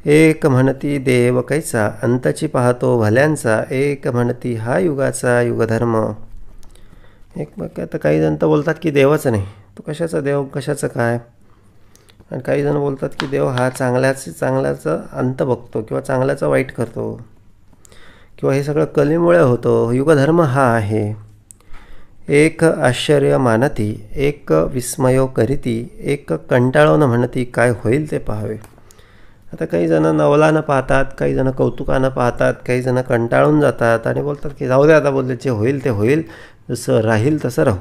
एक म्हणती देव कैसा, अंतची पाहतो भल्यांचा, एक म्हणती हा युगाचा युगधर्म. एक मग आता काही जण तर बोलतात की देवच नाही, तो कशाचा देव, कशाचं काय. आणि काही जण बोलतात की देव हा चांगल्याचा अंत बघतो किंवा चांगल्याचा वाईट करतो किंवा हे सगळं कलीमुळे होतं, युगधर्म हा आहे. एक आश्चर्य मानती, एक विस्मयो करीती, एक कंटाळून म्हणती काय होईल ते पाहावे. आता काही जण नवलानं पाहतात, काही जण कौतुकानं पाहतात, काही जण कंटाळून जातात आणि बोलतात की जाऊ दे आता, बोलले जे होईल ते होईल, जसं राहील तसं राहू.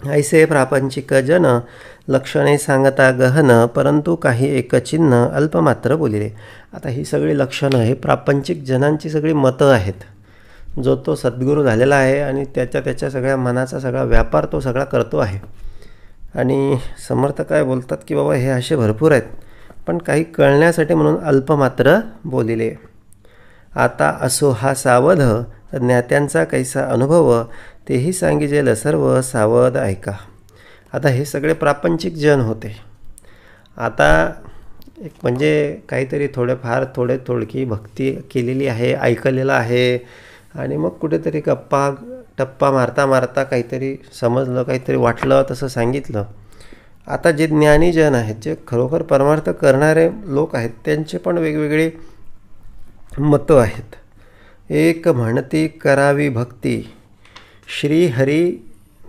ऐसे प्रापंचिक जन लक्षणे सांगता गहन, परंतु काही एक चिन्ह अल्पमात्र बोलिले. आता ही सगळी लक्षणं हे प्रापंचिक जनांची सगळी मतं आहेत. जो तो सद्गुरू झालेला आहे आणि त्याच्या सगळ्या मनाचा सगळा व्यापार तो सगळा करतो आहे. आणि समर्थ काय बोलतात की बाबा हे असे भरपूर आहेत, पण काही कळण्यासाठी म्हणून अल्पमात्र बोलिले. आता असो हा सावध, ज्ञात्यांचा कैसा अनुभव, तेही सांगिजेल सर्व सावध ऐका. आता हे सगळे प्रापंचिक जन होते. आता एक म्हणजे काहीतरी थोडकी भक्ती केलेली आहे, ऐकलेलं आहे आणि मग कुठेतरी टप्पा मारता काहीतरी समजलं, काहीतरी वाटलं तसं सांगितलं. आता जे ज्ञानी जन आहेत, जे खरोखर परमार्थ करणारे लोक आहेत, त्यांचे पण वेगवेगळी मतं आहेत. एक म्हणती करावी भक्ती, श्रीहरी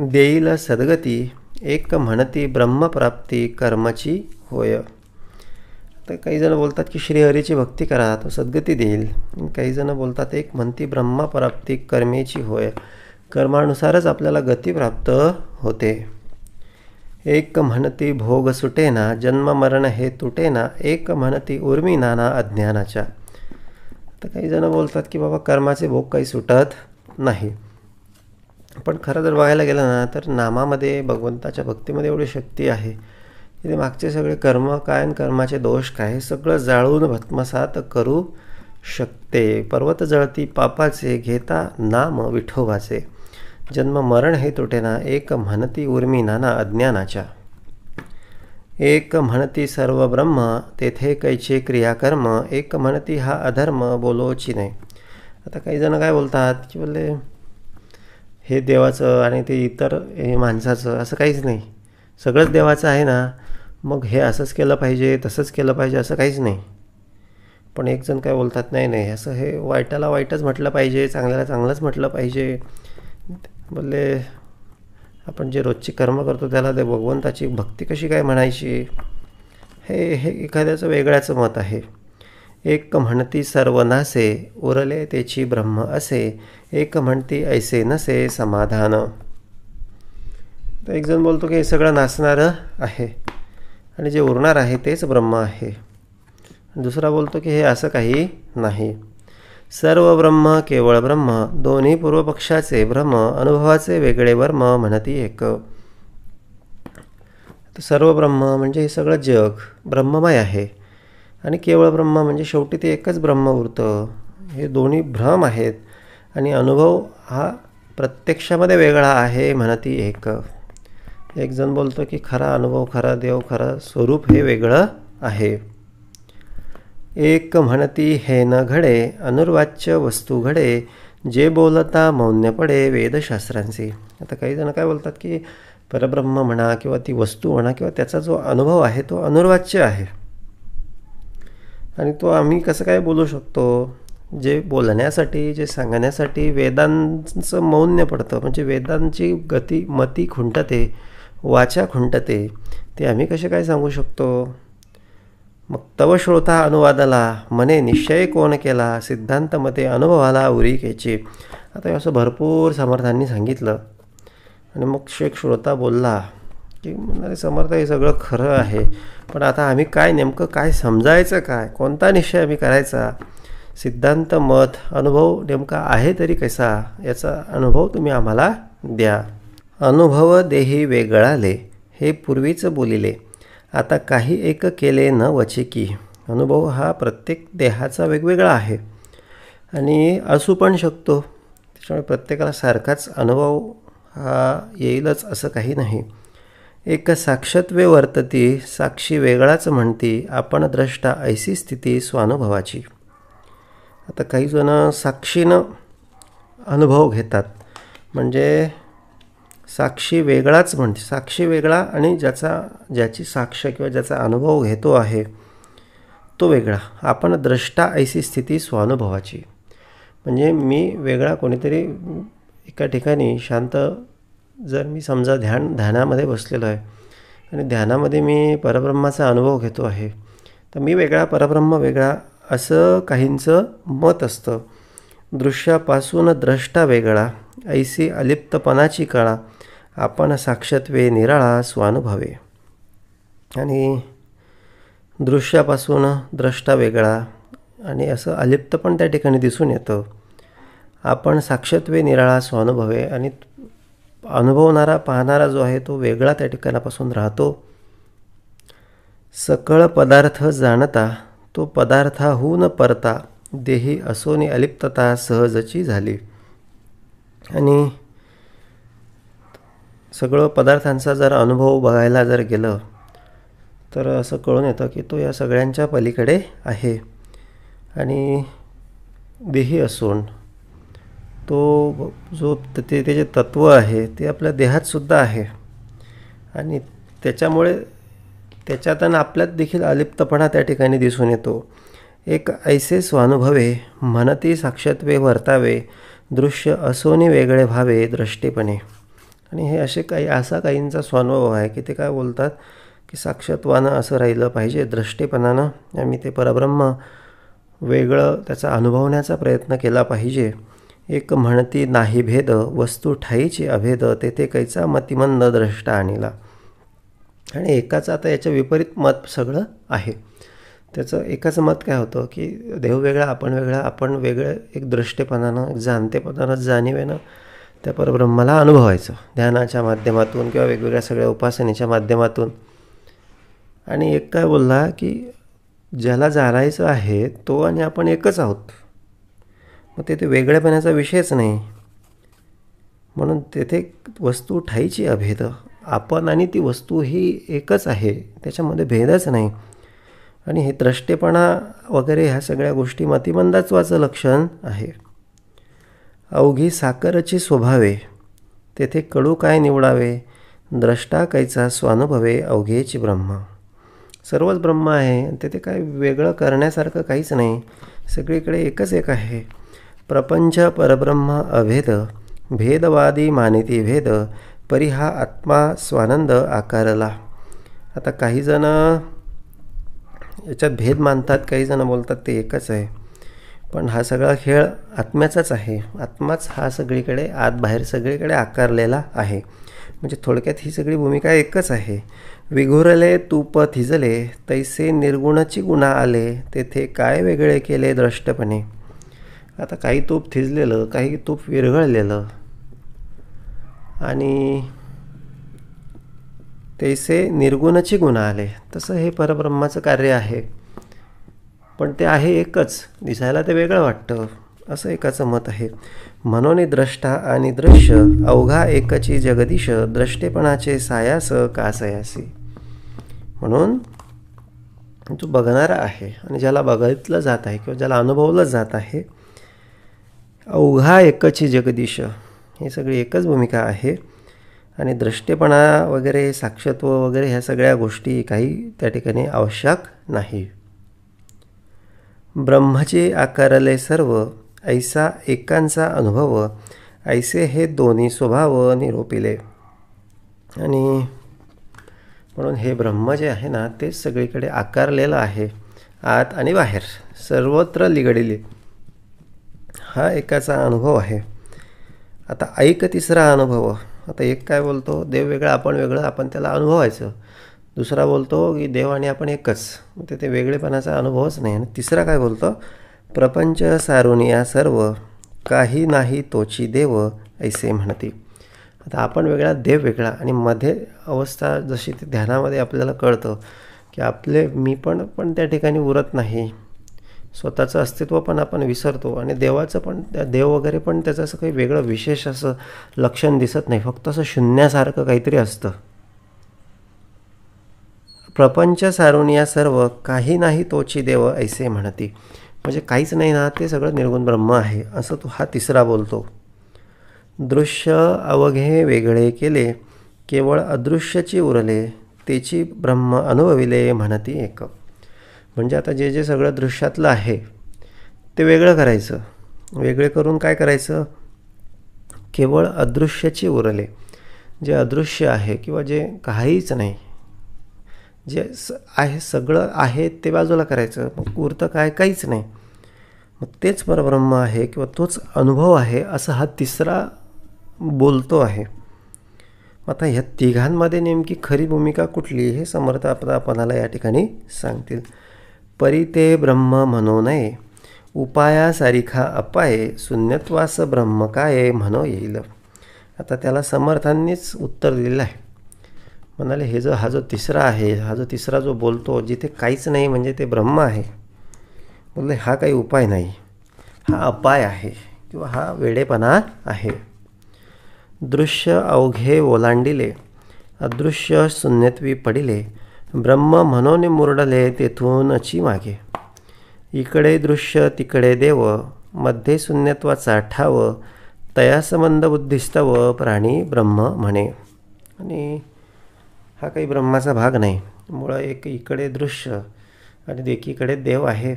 देईल सद्गती, एक म्हणती ब्रह्मप्राप्ती कर्माची होय. तर काही जण बोलतात की श्रीहरीची भक्ती करा तो सद्गती देईल. काही जण बोलतात एक म्हणती ब्रह्मप्राप्ती कर्मेची होय, कर्मानुसारच आपल्याला गती प्राप्त होते. एक म्हणती भोग सुटेना, जन्म मरण हे तुटेना, एक म्हणती उर्मी नाना अज्ञानाच्या. तर काही जण बोलतात की बाबा कर्माचे भोग काही सुटत नाही, पण खरं जर बघायला गेलं ना तर नामामध्ये, भगवंताच्या भक्तीमध्ये एवढी शक्ती आहे की ते मागचे सगळे कर्म काय आणि कर्माचे दोष काय हे सगळं जाळून भस्मसात करू शकते. पर्वत जळती पापाचे, घेता नाम विठोबाचे, जन्म मरण हे तुटेना, एक म्हणती उर्मी नाना अज्ञानाच्या. एक म्हणती सर्व ब्रह्म, तेथे कैचे क्रियाकर्म, एक म्हणती हा अधर्म बोलोची नाही. आता काही जण काय बोलतात की बोलले हे देवाचं आणि ते इतर हे माणसाचं असं काहीच नाही. सगळंच देवाचं आहे ना, मग हे असंच केलं पाहिजे तसंच केलं पाहिजे असं काहीच नाही. पण एक जण काय बोलतात, नाही नाही असं हे वाईटाला वाईटच म्हटलं पाहिजे, चांगल्याला चांगलंच म्हटलं पाहिजे. बोलले आपण जे रोजची कर्म करतो त्याला ते भगवंताची भक्ती कशी काय म्हणायची. हे हे एखाद्याचं वेगळ्याचं मत आहे. एक म्हणती सर्व नासे उरले तेची ब्रह्म असे, एक म्हणती ऐसे नसे समाधान. तर एक जण बोलतो की हे सगळं नासणारं आहे आणि जे उरणार आहे तेच ब्रह्म आहे. दुसरा बोलतो की हे असं काही नाही. सर्व ब्रह्म केवळ ब्रह्म, दोन्ही पूर्वपक्षाचे भ्रम, अनुभवाचे वेगळे वर्म म्हणती एक. सर्व ब्रह्म म्हणजे हे सगळं जग ब्रह्ममय आहे आणि केवळ ब्रह्म म्हणजे शेवटी ते एकच ब्रह्म उरतं. हे दोन्ही भ्रम आहेत आणि अनुभव हा प्रत्यक्षामध्ये वेगळा आहे म्हणती एक. एक जण बोलतो की खरा अनुभव, खरा देव, खरं स्वरूप हे वेगळं आहे. एक म्हणती हे न घडे, अनुर्वाच्य वस्तू घडे, जे बोलता मौन्य पडे वेदशास्त्रांचे. आता काही जण काय बोलतात की परब्रह्म म्हणा किंवा ती वस्तू म्हणा किंवा त्याचा जो अनुभव आहे तो अनुर्वाच्य आहे आणि तो आम्ही कसं काय बोलू शकतो. जे बोलण्यासाठी, जे सांगण्यासाठी वेदांचं मौन्य पडतं, म्हणजे वेदांची मती खुंटते, वाचा खुंटते, ते आम्ही कसे काय सांगू शकतो. मग तव श्रोता अनुवादाला मने निश्चय कोण केला, सिद्धांतमते अनुभवाला उरी केची. आता असं भरपूर समर्थांनी सांगितलं आणि मग शेख श्रोता बोलला की म्हणाले समर्थ हे सगळं खरं आहे, पण आता आम्ही काय नेमकं काय समजायचं, काय कोणता निश्चय आम्ही करायचा. सिद्धांत मत अनुभव नेमका आहे तरी कसा, याचा अनुभव तुम्ही आम्हाला द्या. अनुभव देही वेगळाले हे पूर्वीच बोलिले, आता काही एक केले न वचिकी. अनुभव हा प्रत्येक देहाचा वेगवेगळा आहे आणि असू पण शकतो. त्याच्यामुळे प्रत्येकाला सारखाच अनुभव हा येईलच असं काही नाही. एक साक्षत्वे वर्तती, साक्षी वेगळाच म्हणती, आपण द्रष्टा ऐसी स्थिती स्वानुभवाची. आता काही जण साक्षीनं अनुभव घेतात, म्हणजे साक्षी वेगळाच म्हणते, साक्षी वेगळा आणि ज्याची साक्ष किंवा ज्याचा अनुभव घेतो आहे तो वेगळा. आपण द्रष्टा ऐसी स्थिती स्वानुभवाची, म्हणजे मी वेगळा कोणीतरी एका ठिकाणी शांत, जर मी समजा ध्यानामध्ये बसलेलो आहे आणि ध्यानामध्ये मी परब्रह्माचा अनुभव घेतो आहे, तर मी वेगळा परब्रह्म वेगळा असं काहींचं मत असतं. दृश्यापासून द्रष्टा वेगळा, ऐसी अलिप्तपणाची कळा, आपण साक्षत्वे निराळा स्वानुभवे. आणि दृश्यापासून द्रष्टा वेगळा आणि असं अलिप्त पण त्या ठिकाणी दिसून येतं. आपण साक्षत्वे निराळा स्वानुभवे, आणि अनुभवणारा पाहणारा जो आहे तो वेगळा त्या ठिकाणापासून राहतो. सकळ पदार्थ जाणता, तो पदार्थाहून परता, देही असोनी अलिप्तता सहजची झाली. आणि सगळं पदार्थांचा जर अनुभव बघायला जर गेलं तर असं कळून येतं की तो या सगळ्यांच्या पलीकडे आहे आणि देही असून तो जो ते तत्त्व आहे ते आपल्या देहातसुद्धा आहे आणि त्याच्यामुळे त्याच्यात आणि आपल्यात देखील अलिप्तपणा त्या ठिकाणी दिसून येतो. एक ऐसे स्वानुभवे म्हणती साक्षत्वे वर्तावे, दृश्य असोनी वेगळे व्हावे दृष्टीपणे. आणि हे असा काहींचा स्वानुभव आहे की ते काय बोलतात की साक्षात्वानं असं राहिलं पाहिजे, दृष्टीपणानं आम्ही ते परब्रह्म वेगळं त्याचा अनुभवण्याचा प्रयत्न केला पाहिजे. एक म्हणती नाही भेद, वस्तू ठाईची अभेद, तेथे कैचा मतिमंद द्रष्टा आणिला. आणि एकाचं आता याच्या विपरीत मत सगळं आहे. त्याचं एकाचं मत काय होतं की देव वेगळा, आपण वेगळं, एक दृष्टीपणानं, एक जाणतेपणानं, जाणीवेनं त्या परब्रह्माला अनुभवायचं ध्यानाच्या माध्यमातून किंवा वेगवेगळ्या सगळ्या उपासनेच्या माध्यमातून. आणि एक काय बोलला की ज्याला जाणायचं आहे तो आणि आपण एकच आहोत, मग तेथे वेगळेपणाचा विषयच नाही. म्हणून तेथे वस्तू ठाईची अभेद, आपण आणि ती वस्तू ही एकच आहे, त्याच्यामध्ये भेदच नाही. आणि हे द्रष्टेपणा वगैरे ह्या सगळ्या गोष्टी मतिमंदात्वाचं लक्षण आहे. अवघी साखरची स्वभावे, तेथे कडू काय निवडावे, द्रष्टा कैचा स्वानुभवे अवघेची ब्रह्म. सर्वच ब्रह्म आहे, तेथे काय वेगळं करण्यासारखं काहीच नाही, सगळीकडे एकच एक आहे. प्रपंच परब्रह्म अभेद, भेदवादी मानिती भेद, परी हा आत्मा स्वानंद आकारला. आता काही जण याच्यात भेद मानतात, काही जण बोलतात ते एकच आहे, पण हा सगळा खेळ आत्म्याचाच आहे. आत्माच हा सगळीकडे आत बाहेर सगळीकडे आकारलेला आहे. म्हणजे थोडक्यात ही सगळी भूमिका एकच आहे. विघुरले तूप थिजले, तैसे निर्गुणची गुणा आले, तेथे काय वेगळे केले द्रष्टपणे. आता काही तूप थिजलेलं, काही तूप विरघळलेलं, आणि तैसे निर्गुणची गुणा आले, तसं हे परब्रह्माचं कार्य आहे. पण ते आहे एकच, दिसायला ते वेगळं वाटतं, असं एकाचं मत आहे. म्हणून द्रष्टा आणि दृश्य अवघा एकची जगदीश, द्रष्टेपणाचे सायास कासयासी. म्हणून जो बघणारा आहे आणि ज्याला बघितलं जात आहे किंवा ज्याला अनुभवलं जात आहे, अवघा एकची जगदीश, ही सगळी एकच भूमिका आहे. आणि दृष्टेपणा वगैरे साक्षत्व वगैरे ह्या सगळ्या गोष्टी काही त्या ठिकाणी आवश्यक नाही. ब्रह्मचे आकारले सर्व, ऐसा एकांचा अनुभव, ऐसे हे दोन्ही स्वभाव निरोपिले. आणि म्हणून हे ब्रह्म जे आहे ना, ते सगळीकडे आकारलेलं आहे, आत आणि बाहेर सर्वत्र लिगडिले, हा एकाचा अनुभव आहे. आता ऐक तिसरा अनुभव. आता एक काय बोलतो, देव वेगळा आपण वेगळं, आपण त्याला अनुभवायचं. दुसरा बोलतो की देव आणि आपण एकच, ते वेगळेपणाचा अनुभवच नाही. आणि तिसरा काय बोलतो, प्रपंच सारुनिया सर्व, काही नाही तोची देव ऐसे म्हणती. आता आपण वेगळा, देव वेगळा, आणि मध्ये अवस्था जशी ते ध्यानामध्ये आपल्याला कळतं की आपले मी पण त्या ठिकाणी उरत नाही, स्वतःचं अस्तित्व पण आपण विसरतो, आणि देवाचं पण, देव वगैरे पण त्याचं असं काही वेगळं विशेष असं लक्षण दिसत नाही, फक्त असं शून्यासारखं काहीतरी असतं. प्रपंच सारुनिया सर्व, काही नाही तोची देव ऐसे म्हणती. म्हणजे काहीच नाही ना, ते सगळं निर्गुण ब्रह्म आहे, असं तो हा तिसरा बोलतो. दृश्य अवघे वेगळे केले, केवळ अदृश्यची उरले, तेची ब्रह्म अनुभविले म्हणती एक. म्हणजे आता जे जे सगळं दृश्यातलं आहे ते वेगळं करायचं, वेगळे करून काय करायचं, केवळ अदृश्यची उरले. जे अदृश्य आहे किंवा जे काहीच नाही, जे आहे सगळं आहे ते बाजूला करायचं, मग उरतं काय, काहीच नाही. मग तेच परब्रह्म आहे किंवा तोच अनुभव आहे, असं हा तिसरा बोलतो आहे. आता ह्या तिघांमध्ये नेमकी खरी भूमिका कुठली हे समर्थ आपणाला या ठिकाणी सांगतील. परी ते ब्रह्म म्हणू नये, उपायासारिखा अपाये, शून्यत्वास ब्रह्म काय म्हणू येईल. आता त्याला समर्थांनीच उत्तर दिलेलं आहे. म्हणाले हे हा जो तिसरा आहे, हा जो तिसरा जो बोलतो, जिथे काहीच नाही म्हणजे ते ब्रह्म आहे, बोलले हा काही उपाय नाही, हा अपाय आहे किंवा हा वेडेपणा आहे. दृश्य अवघे ओलांडिले, अदृश्य शून्यत्वी पडिले, ब्रह्म म्हणून मुरडले तेथूनची मागे. इकडे दृश्य तिकडे देव, मध्ये शून्यत्वाचा ठाव, तयास मंद बुद्धिस्तव प्राणी ब्रह्म म्हणे. आणि हा काही ब्रह्माचा भाग नाही, मुळं एक इकडे दृश्य आणि एकीकडे देव आहे,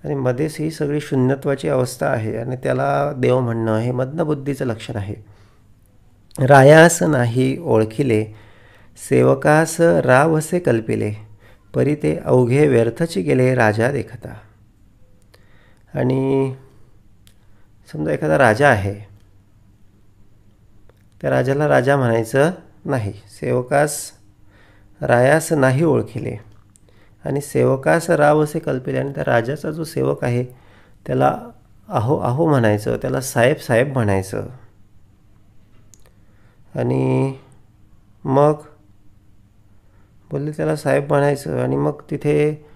आणि मध्येच ही सगळी शून्यत्वाची अवस्था आहे, आणि त्याला देव म्हणणं हे मदनबुद्धीचं लक्षण आहे. रायास नाही ओळखिले, सेवकास रावसे कल्पिले, परी ते अवघे व्यर्थची गेले राजा देखता. आणि समजा एखादा राजा आहे, त्या राजाला राजा म्हणायचं नाही, सेवकास रायास नाही ओळखिले, आणि सेवकास रावसे कल्पिले, आणि त्या राजाचा जो सेवक आहे त्याला अहो अहो म्हणायचं, त्याला साहेब साहेब म्हणायचं. आणि मग बोलले त्याला साहेब म्हणायचं, आणि मग तिथे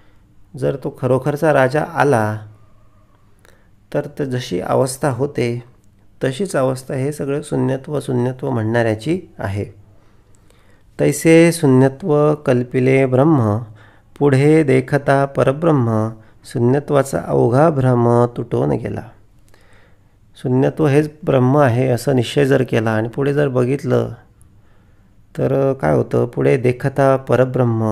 जर तो खरोखरचा राजा आला तर जशी अवस्था होते तशीच अवस्था हे सगळं शून्यत्व म्हणणाऱ्याची आहे. तैसे शून्यत्व कल्पिले ब्रह्म, पुढे देखता परब्रह्म, शून्यत्वाचा अवघा भ्रम तुटून गेला. शून्यत्व हेच ब्रह्म आहे असं निश्चय जर केला आणि पुढे जर बघितलं तर काय होतं, पुढे देखता परब्रह्म,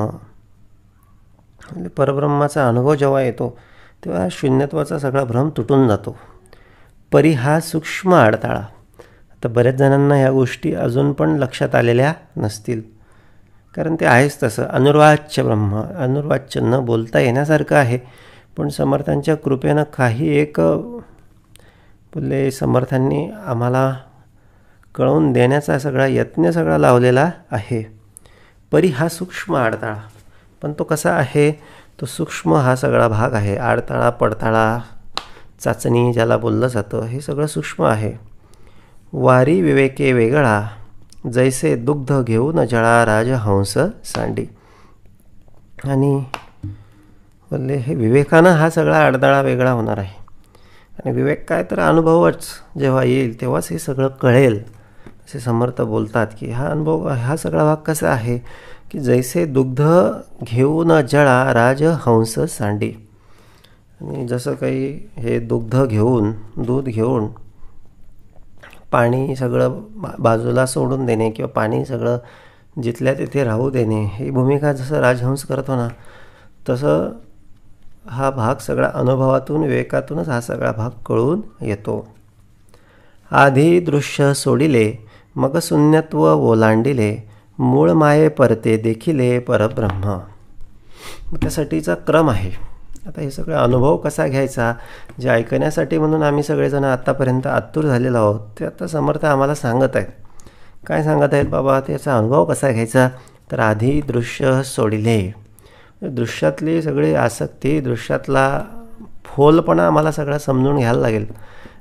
म्हणजे परब्रह्माचा अनुभव जेव्हा येतो तेव्हा शून्यत्वाचा सगळा भ्रम तुटून जातो. परी हा सूक्ष्म अडथळा. आता बऱ्याच जणांना ह्या गोष्टी अजून पण लक्षात आलेल्या नसतील, कारण ते आहेच तसं अनुर्वाच्य ब्रह्म, अनुर्वाच्य न बोलता येण्यासारखं आहे. पण समर्थांच्या कृपेनं काही एक बोलले समर्थांनी आम्हाला कळवून देण्याचा सगळा यत्न सगळा लावलेला आहे. परी हा सूक्ष्म अडथळा, पण तो कसा आहे, तो सूक्ष्म हा सगळा भाग आहे. आडताळा, पडताळा, चाचणी ज्याला बोललं जातं, हे सगळं सूक्ष्म आहे. वारी विवेके वेगळा, जैसे दुग्ध घेऊन जळा राजहंस सांडी. आणि बोलले हे विवेकानं हा सगळा अडथळा वेगळा होणार आहे. आणि विवेक काय तर अनुभवच जेव्हा येईल तेव्हाच हे सगळं कळेल. असे समर्थ बोलतात की हा अनुभव, हा सगळा भाग कसा आहे की जैसे दुग्ध घेऊन जळा राजहंस सांडी. आणि जसं काही हे दुग्ध घेऊन, दूध घेऊन पाणी सगळं बाजूला सोडून देणे किंवा पाणी सगळं जिथल्या तिथे राहू देणे, ही भूमिका जसं राजहंस करतो ना, तसं हा भाग सगळा अनुभवातून, विवेकातूनच हा सगळा भाग कळून येतो. आधी दृश्य सोडिले मग शून्यत्व ओलांडिले, मूळ माये परते देखिले परब्रह्म. त्यासाठीचा क्रम आहे. आता हे सगळं अनुभव कसा घ्यायचा, जे ऐकण्यासाठी म्हणून आम्ही सगळेजण आत्तापर्यंत आतुर झालेलो आहोत, ते आता समर्थ आम्हाला सांगत आहेत. काय सांगत आहेत बाबा, त्याचा अनुभव कसा घ्यायचा, तर आधी दृश्य सोडिले. दृश्यातली सगळी आसक्ती, दृश्यातला फोलपणा आम्हाला सगळा समजून घ्यायला लागेल.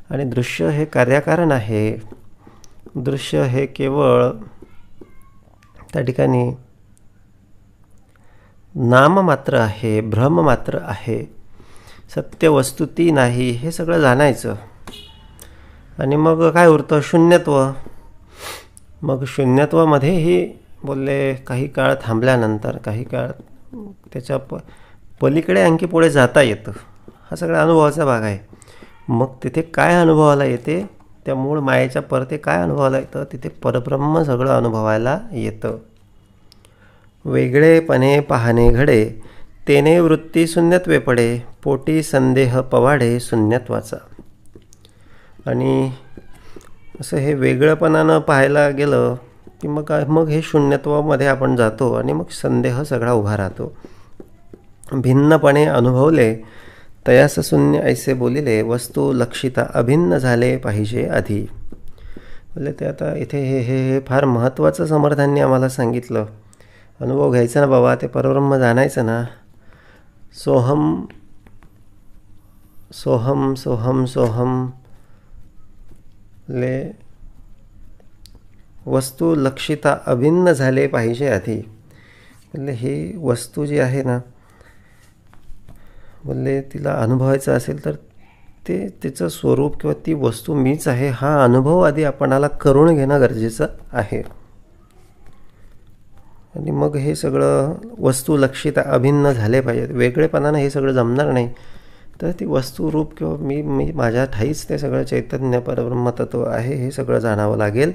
आणि दृश्य हे कार्यकारण आहे. दृश्य हे केवळ त्या ठिकाणी नाम मात्र आहे, भ्रम मात्र आहे, सत्य वस्तू ती नाही, हे सगळं जाणायचं. आणि मग काय उरतं, शून्यत्व. मग शून्यत्वामध्येही बोलले काही काळ थांबल्यानंतर, काही काळ त्याच्या पलीकडे आणखी पुढे जाता येतं. हा सगळा अनुभवाचा भाग आहे. मग तिथे काय अनुभवाला येते, त्या मूळ मायेच्या परते काय अनुभवाला येतं, तिथे परब्रह्म सगळं अनुभवायला येतं. वेगळेपणे पाहणे घडे, तेने वृत्ती शून्यत्वे पडे, पोटी संदेह पवाडे शून्यत्वाचा. आणि असं हे वेगळेपणानं पाहायला गेलं की मग हे शून्यत्वामध्ये आपण जातो आणि मग संदेह सगळा उभा राहतो. भिन्नपणे अनुभवले तयास शून्य ऐसे बोलिले, वस्तू लक्षिता अभिन्न झाले पाहिजे आधी. बोलले ते आता इथे हे फार महत्त्वाचं समर्थांनी आम्हाला सांगितलं. अनुभव घ्यायचा ना बाबा, ते परब्रह्म जाणायचं ना. सोहम सोहम सोहम सोहम ले वस्तू लक्षिता अभिन्न झाले पाहिजे आधी. बोलले ही वस्तू जी आहे ना, बोलले तिला अनुभवायचं असेल तर तिचं स्वरूप किंवा ती वस्तू मीच आहे हा अनुभव आधी आपणाला करून घेणं गरजेचं आहे. आणि मग हे सगळं वस्तू लक्षित अभिन्न झाले पाहिजेत. वेगळेपणानं हे सगळं जमणार नाही. तर ती वस्तुरूप किंवा मी माझ्या ठाईच ते सगळं चैतन्य परब्रह्मतत्व आहे हे सगळं जाणावं लागेल.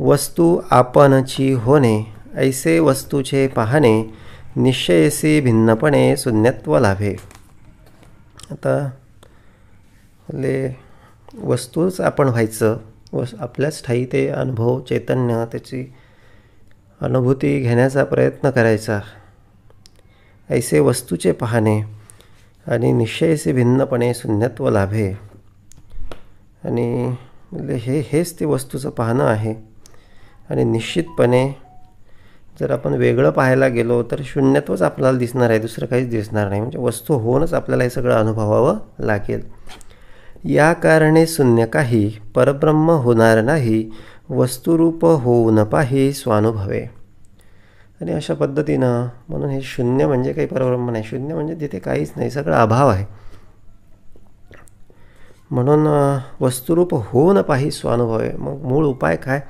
वस्तू आपणची होणे ऐसे वस्तूचे पाहणे, निश्चयसी भिन्नपणे शून्यत्व लाभे. आता वस्तूच आपण व्हायचं, आपल्याच ठाई ते अनुभव चैतन्य त्याची अनुभूती घेण्याचा प्रयत्न करायचा. ऐसे वस्तूचे पाहणे आणि निश्चयसी भिन्नपणे शून्यत्व लाभे. आणि हेच ते वस्तूचं पाहणं आहे. आणि निश्चितपणे जर आपण वेगळं पाहायला गेलो तर शून्यत्वच आपल्याला दिसणार आहे, दुसरं काहीच दिसणार नाही. म्हणजे वस्तू होऊनच आपल्याला हे सगळं अनुभवावं लागेल. या कारणे शून्य काही परब्रह्म होणार नाही, वस्तुरूप होऊ न पाही स्वानुभवे. आणि अशा पद्धतीनं म्हणून हे शून्य म्हणजे काही परब्रह्म नाही. शून्य म्हणजे तिथे काहीच नाही, सगळं अभाव आहे. म्हणून वस्तुरूप होऊ न पाही स्वानुभवे. मग मूळ उपाय काय,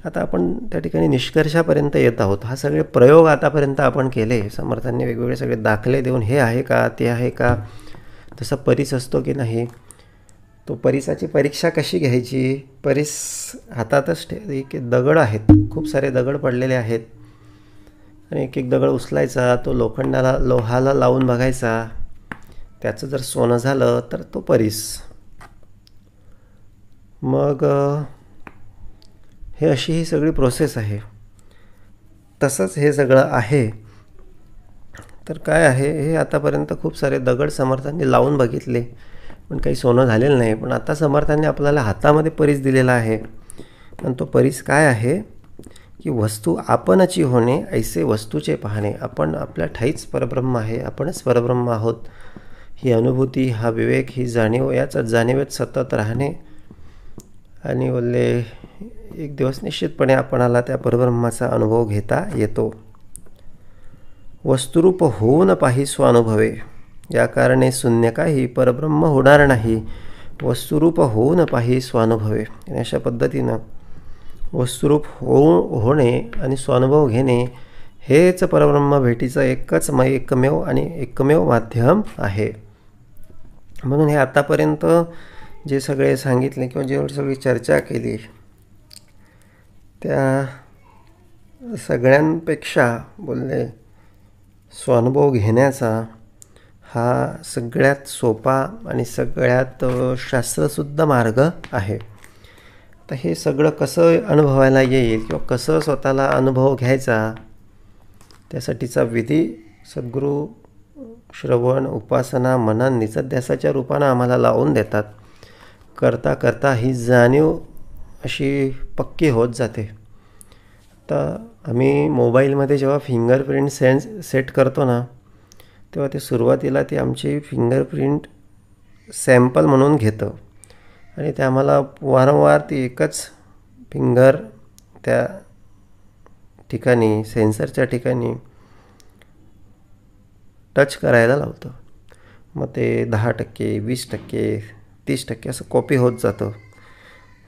आता आपण त्या ठिकाणी निष्कर्षापर्यंत येत आहोत. हा सगळे प्रयोग आतापर्यंत आपण केले. समर्थांनी वेगवेगळे सगळे दाखले देऊन हे आहे का, ते आहे का, तसा परीच असतो की नाही, तो परिसाची परीक्षा कशी घ्यायची? परीस हातातच एक दगड आहेत, खूप सारे दगड पडलेले आहेत आणि एक एक दगड उचलायचा, तो लोहाला लावून बघायचा. त्याचं जर सोनं झालं तर तो परीस. मग हे अशी ही सगळी प्रोसेस आहे. तसंच हे सगळं आहे. तर काय आहे, हे आतापर्यंत खूप सारे दगड समर्थांनी लावून बघितले पण काही सोनं झालेलं नाही. पण आता समर्थांनी आपल्याला हातामध्ये परीस दिलेला आहे. आणि तो परीस काय आहे की वस्तू आपणची होणे ऐसे वस्तूचे पाहणे. आपण आपल्या ठाईच परब्रह्म आहे, आपणच परब्रह्म आहोत. ही अनुभूती, हा विवेक, ही जाणीव, याच जाणीवेत सतत राहणे. आणि बोलले एक दिवस निश्चितपणे आपणाला त्या परब्रह्माचा अनुभव घेता येतो. वस्तुरूप होऊन पाही स्वानुभवे, या कारणे शून्य काही परब्रह्म होणार नाही. वस्तुरूप होऊन पाही स्वानुभवे. आणि अशा पद्धतीनं वस्तुरूप होणे आणि स्वानुभव घेणे हेच परब्रह्म भेटीचं एकमेव माध्यम आहे. म्हणून हे आतापर्यंत जे सगळे सांगितले किंवा जेवढी सगळी चर्चा केली त्या सगळ्यांपेक्षा बोलले स्वानुभव घेण्याचा हा सगळ्यात सोपा आणि सगळ्यात शास्त्रशुद्ध मार्ग आहे. तर हे सगळं कसं अनुभवायला येईल किंवा कसं स्वतःला अनुभव घ्यायचा त्यासाठीचा विधी सद्गुरू श्रवण, उपासना, मनन, निसध्यासाच्या रूपानं आम्हाला लावून देतात. करता करता ही जाणीव अशी पक्की होत जाते. तर आम्ही मोबाईलमध्ये जेव्हा फिंगरप्रिंट सेट करतो ना तेव्हा ते सुरुवातीला ती आमची फिंगरप्रिंट सॅम्पल म्हणून घेतं आणि ते आम्हाला वारंवार ती एकच फिंगर त्या ठिकाणी सेन्सरच्या ठिकाणी टच करायला लावतं. मग ते 10%, 20%, 30% असं कॉपी होत जातं.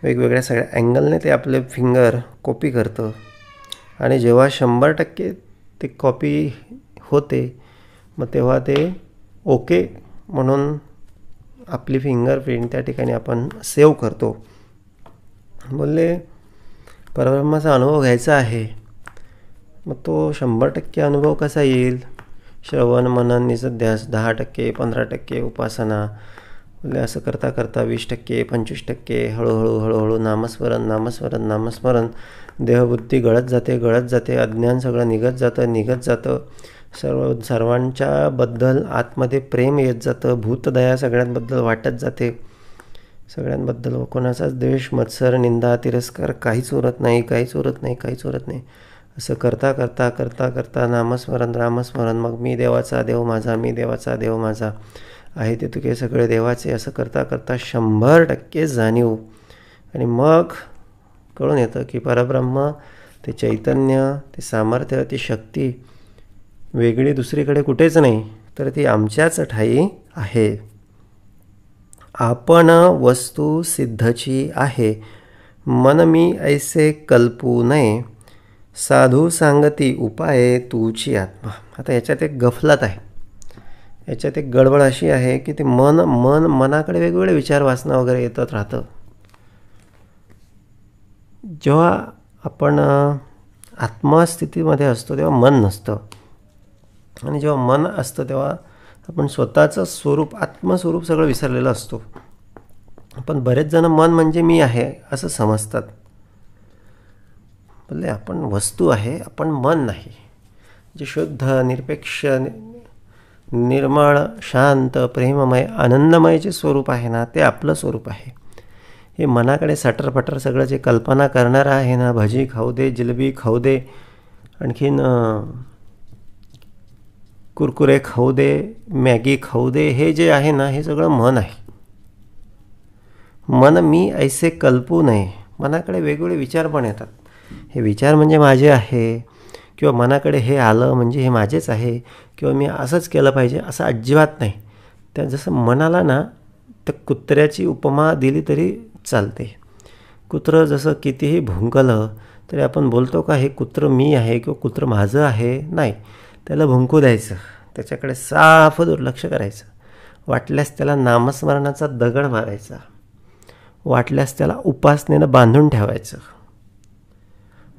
वेगवेगळ्या सगळ्या अँगलने ते आपले फिंगर कॉपी करतं. आणि जेव्हा 100% ते कॉपी होते मग तेव्हा ते ओके म्हणून आपली फिंगरप्रिंट त्या ठिकाणी आपण सेव्ह करतो. बोलले परब्रह्माचा अनुभव घ्यायचा आहे. मग तो 100% अनुभव कसा येईल? श्रवण, मनन, निसध्यास, 10%, 15% उपासना. बोलले असं करता करता 20%, 25%, हळूहळू नामस्मरण. देहबुद्धी गळत जाते. अज्ञान सगळं निघत जातं. सर्वांच्या बद्दल आतमध्ये प्रेम येत जातं. भूतदया सगळ्यांबद्दल वाटत जाते. सगळ्यांबद्दल कोणाचाच द्वेष, मत्सर, निंदा, तिरस्कार काहीच उरत नाही. असं करता करता नामस्मरण, रामस्मरण. मग मी देवाचा देव माझा आहे ते तुके सगळे देवाचे. असं करता करता 100% जाणीव. आणि मग कळून येतं की परब्रह्म, ते चैतन्य, ते सामर्थ्य, ती शक्ती वेगळी दुसरीकडे कुठेच नाही, तर ती आमच्याच ठाई आहे. आपण वस्तू सिद्धची आहे, मन मी ऐसे कल्पू नये. साधू सांगती उपाये तूची आत्मा. आता याच्यात एक गफलत आहे, याच्यात एक गडबड अशी आहे की ते मनाकडे वेगवेगळे विचार वासना वगैरे येतच राहतं. जेव्हा आपण आत्मस्थितीमध्ये असतो तेव्हा मन नसतं. आणि जेव्हा मन असतं तेव्हा आपण स्वतःचं स्वरूप, आत्मस्वरूप सगळं विसरलेलं असतो. पण बरेच जण मन म्हणजे मी आहे असं समजतात. बोलले आपण वस्तू आहे, आपण मन नाही. जे शुद्ध, निरपेक्ष, निर्मळ, शांत, प्रेममय, आनंदमय जे स्वरूप आहे ना ते आपलं स्वरूप आहे. हे मनाकडे सटरपटर सगळं जे कल्पना करणारं आहे ना, भजी खाऊ दे, जिलेबी खाऊ दे, आणखीन कुरकुरे खाऊ दे, मॅगी खाऊ दे, हे जे आहे ना हे सगळं मन आहे. मन मी ऐसे कल्पू नये. मनाकडे वेगवेगळे विचार पण येतात. हे विचार म्हणजे माझे आहे, किंवा मनाकडे हे आलं म्हणजे हे माझेच आहे, किंवा मी असंच केलं पाहिजे असं अजिबात नाही. त्या जसं मनाला ना त्या कुत्र्याची उपमा दिली तरी चालते. कुत्रं जसं कितीही भुंकलं तरी आपण बोलतो का हे कुत्रं मी आहे किंवा कुत्रं माझं आहे? नाही. त्याला भुंकू द्यायचं, त्याच्याकडे साफ दुर्लक्ष करायचं. वाटल्यास त्याला नामस्मरणाचा दगड मारायचा. वाटल्यास त्याला उपासनेनं बांधून ठेवायचं,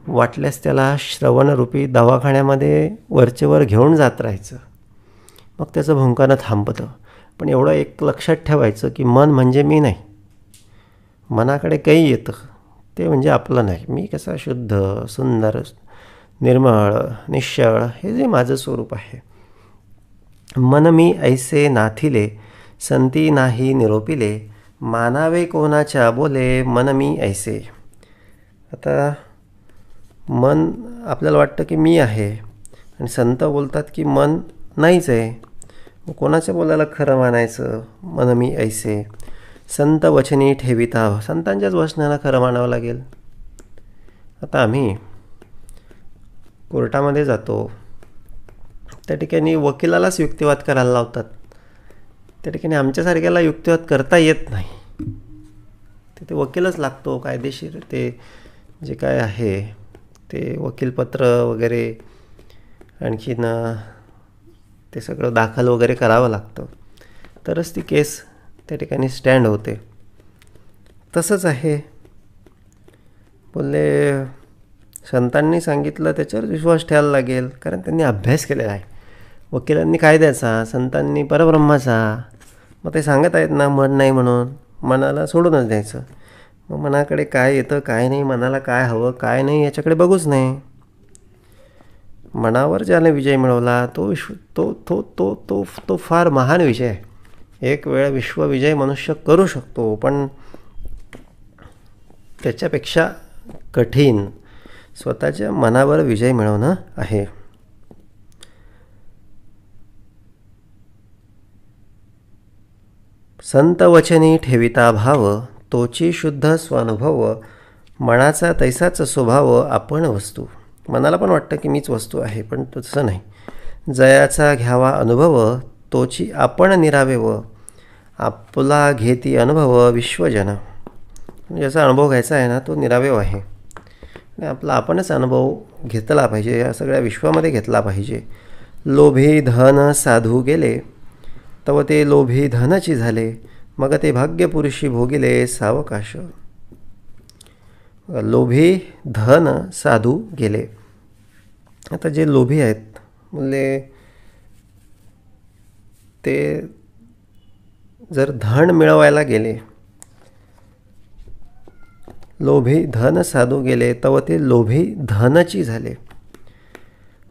वाटल्यास त्याला श्रवणरूपी दवाखान्यामध्ये वरचेवर घेऊन जात राहायचं. मग त्याचं भुंकानं थांबतं. पण एवढं एक लक्षात ठेवायचं की मन म्हणजे मी नाही. मनाकडे काही येतं ते म्हणजे आपलं नाही. मी कसा शुद्ध, सुंदर, निर्मळ, निश्चळ हे जे माझं स्वरूप आहे. मन मी ऐसे नाथिले, संती नाही निरोपिले, मानावे कोणाच्या बोले, मन मी ऐसे. आता मन आपल्याला वाटतं की मी आहे आणि संत बोलतात की मन नाहीच आहे. मग कोणाच्या बोलायला खरं मानायचं? मन मी ऐसे, संत वचनी ठेविता, संतांच्याच वचनाला खरं मानावं लागेल. आता आम्ही कोर्टामध्ये जातो, त्या ठिकाणी वकिलालाच युक्तिवाद करायला लावतात. त्या ठिकाणी आमच्यासारख्याला युक्तिवाद करता येत नाही. तिथे वकीलच लागतो, कायदेशीर ते जे काय आहे ते वकीलपत्र वगैरे आणखीन ते सगळं दाखल वगैरे करावं लागतं, तरच ती केस त्या ठिकाणी स्टँड होते. तसंच आहे. बोलले संतांनी सांगितलं त्याच्यावर विश्वास ठेवायला लागेल, कारण त्यांनी अभ्यास केलेला आहे. वकिलांनी कायद्याचा, संतांनी परब्रह्माचा. मग ते सांगत आहेत ना मन नाही म्हणून, मनाला सोडूनच द्यायचं. मग मनाकडे काय येतं काय नाही, मनाला काय हवं काय नाही याच्याकडे बघूच नाही. मनावर ज्याने विजय मिळवला तो तो तो तो तो तो फार महान विजय आहे. एक वेळ विश्वविजय मनुष्य करू शकतो, पण त्याच्यापेक्षा कठीण स्वतःच्या मनावर विजय मिळवणं आहे. संत वचनी ठेविता भाव, तोची शुद्ध स्वानुभव, मनाचा तैसाच स्वभाव आपण वस्तू. मनाला पण वाटतं की मीच वस्तू आहे, पण तसं नाही. जयाचा घ्यावा अनुभव, तोची आपण निरावेव, आपला घेती अनुभव विश्वजन. ज्याचा अनुभव घ्यायचा आहे ना तो निरावेव आहे आणि आपला आपणच अनुभव घेतला पाहिजे, या सगळ्या विश्वामध्ये घेतला पाहिजे. लोभी धन साधू गेले, तव ते लोभी धनची झाले, मग ते भाग्यपुरुषी भोगिले सावकाश. लोभी धन साधू गेले. आता जे लोभी आहेत म्हणजे ते जर धन मिळवायला गेले, लोभी धन साधू गेले, तव ते लोभी धनची झाले.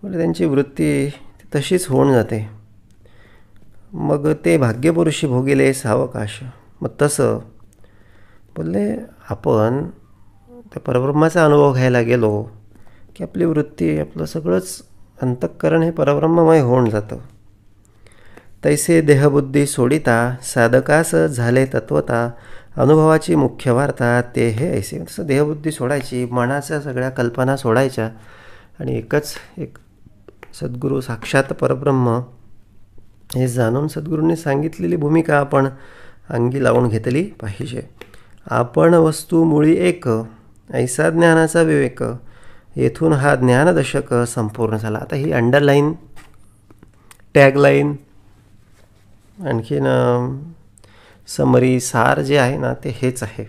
म्हणजे त्यांची वृत्ती तशीच होऊन जाते. मग ते भाग्यपुरुषी भोगिले सावकाश. मग तसं बोलले आपण त्या परब्रह्माचा अनुभव घ्यायला गेलो की आपली वृत्ती, आपलं सगळंच अंतःकरण हे परब्रह्ममय होऊन जातं. तैसे देहबुद्धी सोडिता, साधकास झाले तत्वता, अनुभवाची मुख्य वार्ता ते हे ऐसे. तसं देहबुद्धी सोडायची, मनाच्या सगळ्या कल्पना सोडायच्या आणि एकच एक सद्गुरू साक्षात परब्रह्म हे जाणून सद्गुरूंनी सांगितलेली भूमिका आपण अंगी लावून घेतली पाहिजे. आपण वस्तू मुळी एक, ऐसा ज्ञानाचा विवेक, येथून हा ज्ञानदशक संपूर्ण झाला. आता ही अंडरलाईन, टॅगलाईन, आणखीन समरी, सार जे आहे ना ते हेच आहे.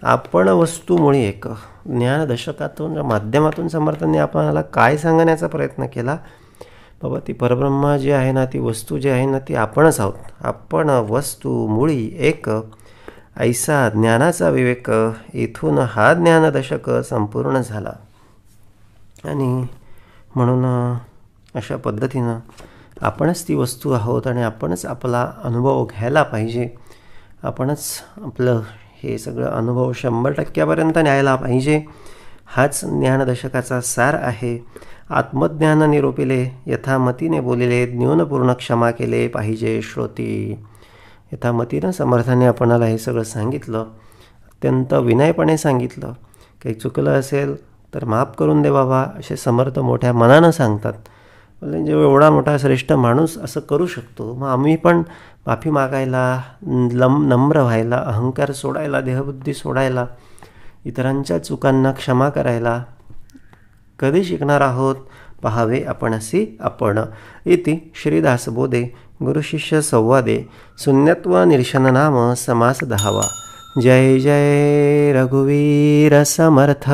आपण वस्तू मुळी एक. ज्ञानदशकातून माध्यमातून समर्थांनी आपल्याला काय सांगण्याचा प्रयत्न केला? बाबा ती परब्रह्मा जी आहे ना, ती वस्तू जी आहे ना ती आपणच आहोत. आपण वस्तू मुळी एक, ऐसा ज्ञानाचा विवेक, इथून हा ज्ञानदशक संपूर्ण झाला. आणि म्हणून अशा पद्धतीनं आपणच ती वस्तू आहोत आणि आपणच आपला अनुभव घ्यायला पाहिजे. आपणच आपलं हे सगळं अनुभव 100% न्यायला पाहिजे. हाच ज्ञानदशकाचा सार आहे. आत्मज्ञान निरोपिले, यथामतीने बोलिले, न्यूनपूर्ण क्षमा केले पाहिजे श्रोती. यथामतीनं समर्थाने आपणाला हे सगळं सांगितलं, अत्यंत विनयपणे सांगितलं. काही चुकलं असेल तर माफ करून दे बाबा, असे समर्थ मोठ्या मनानं सांगतात. म्हणजे एवढा मोठा श्रेष्ठ माणूस असं करू शकतो, मग आम्ही पण माफी मागायला, नम्र व्हायला, अहंकार सोडायला, देहबुद्धी सोडायला, इतरांच्या चुकांना क्षमा करायला कधी शिकणार आहोत? पहावे आपणसी आपण. इति श्रीदासबोधे गुरुशिष्य संवादे शून्यत्व निरशन नाम समास 10वा. जय जय रघुवीर समर्थ.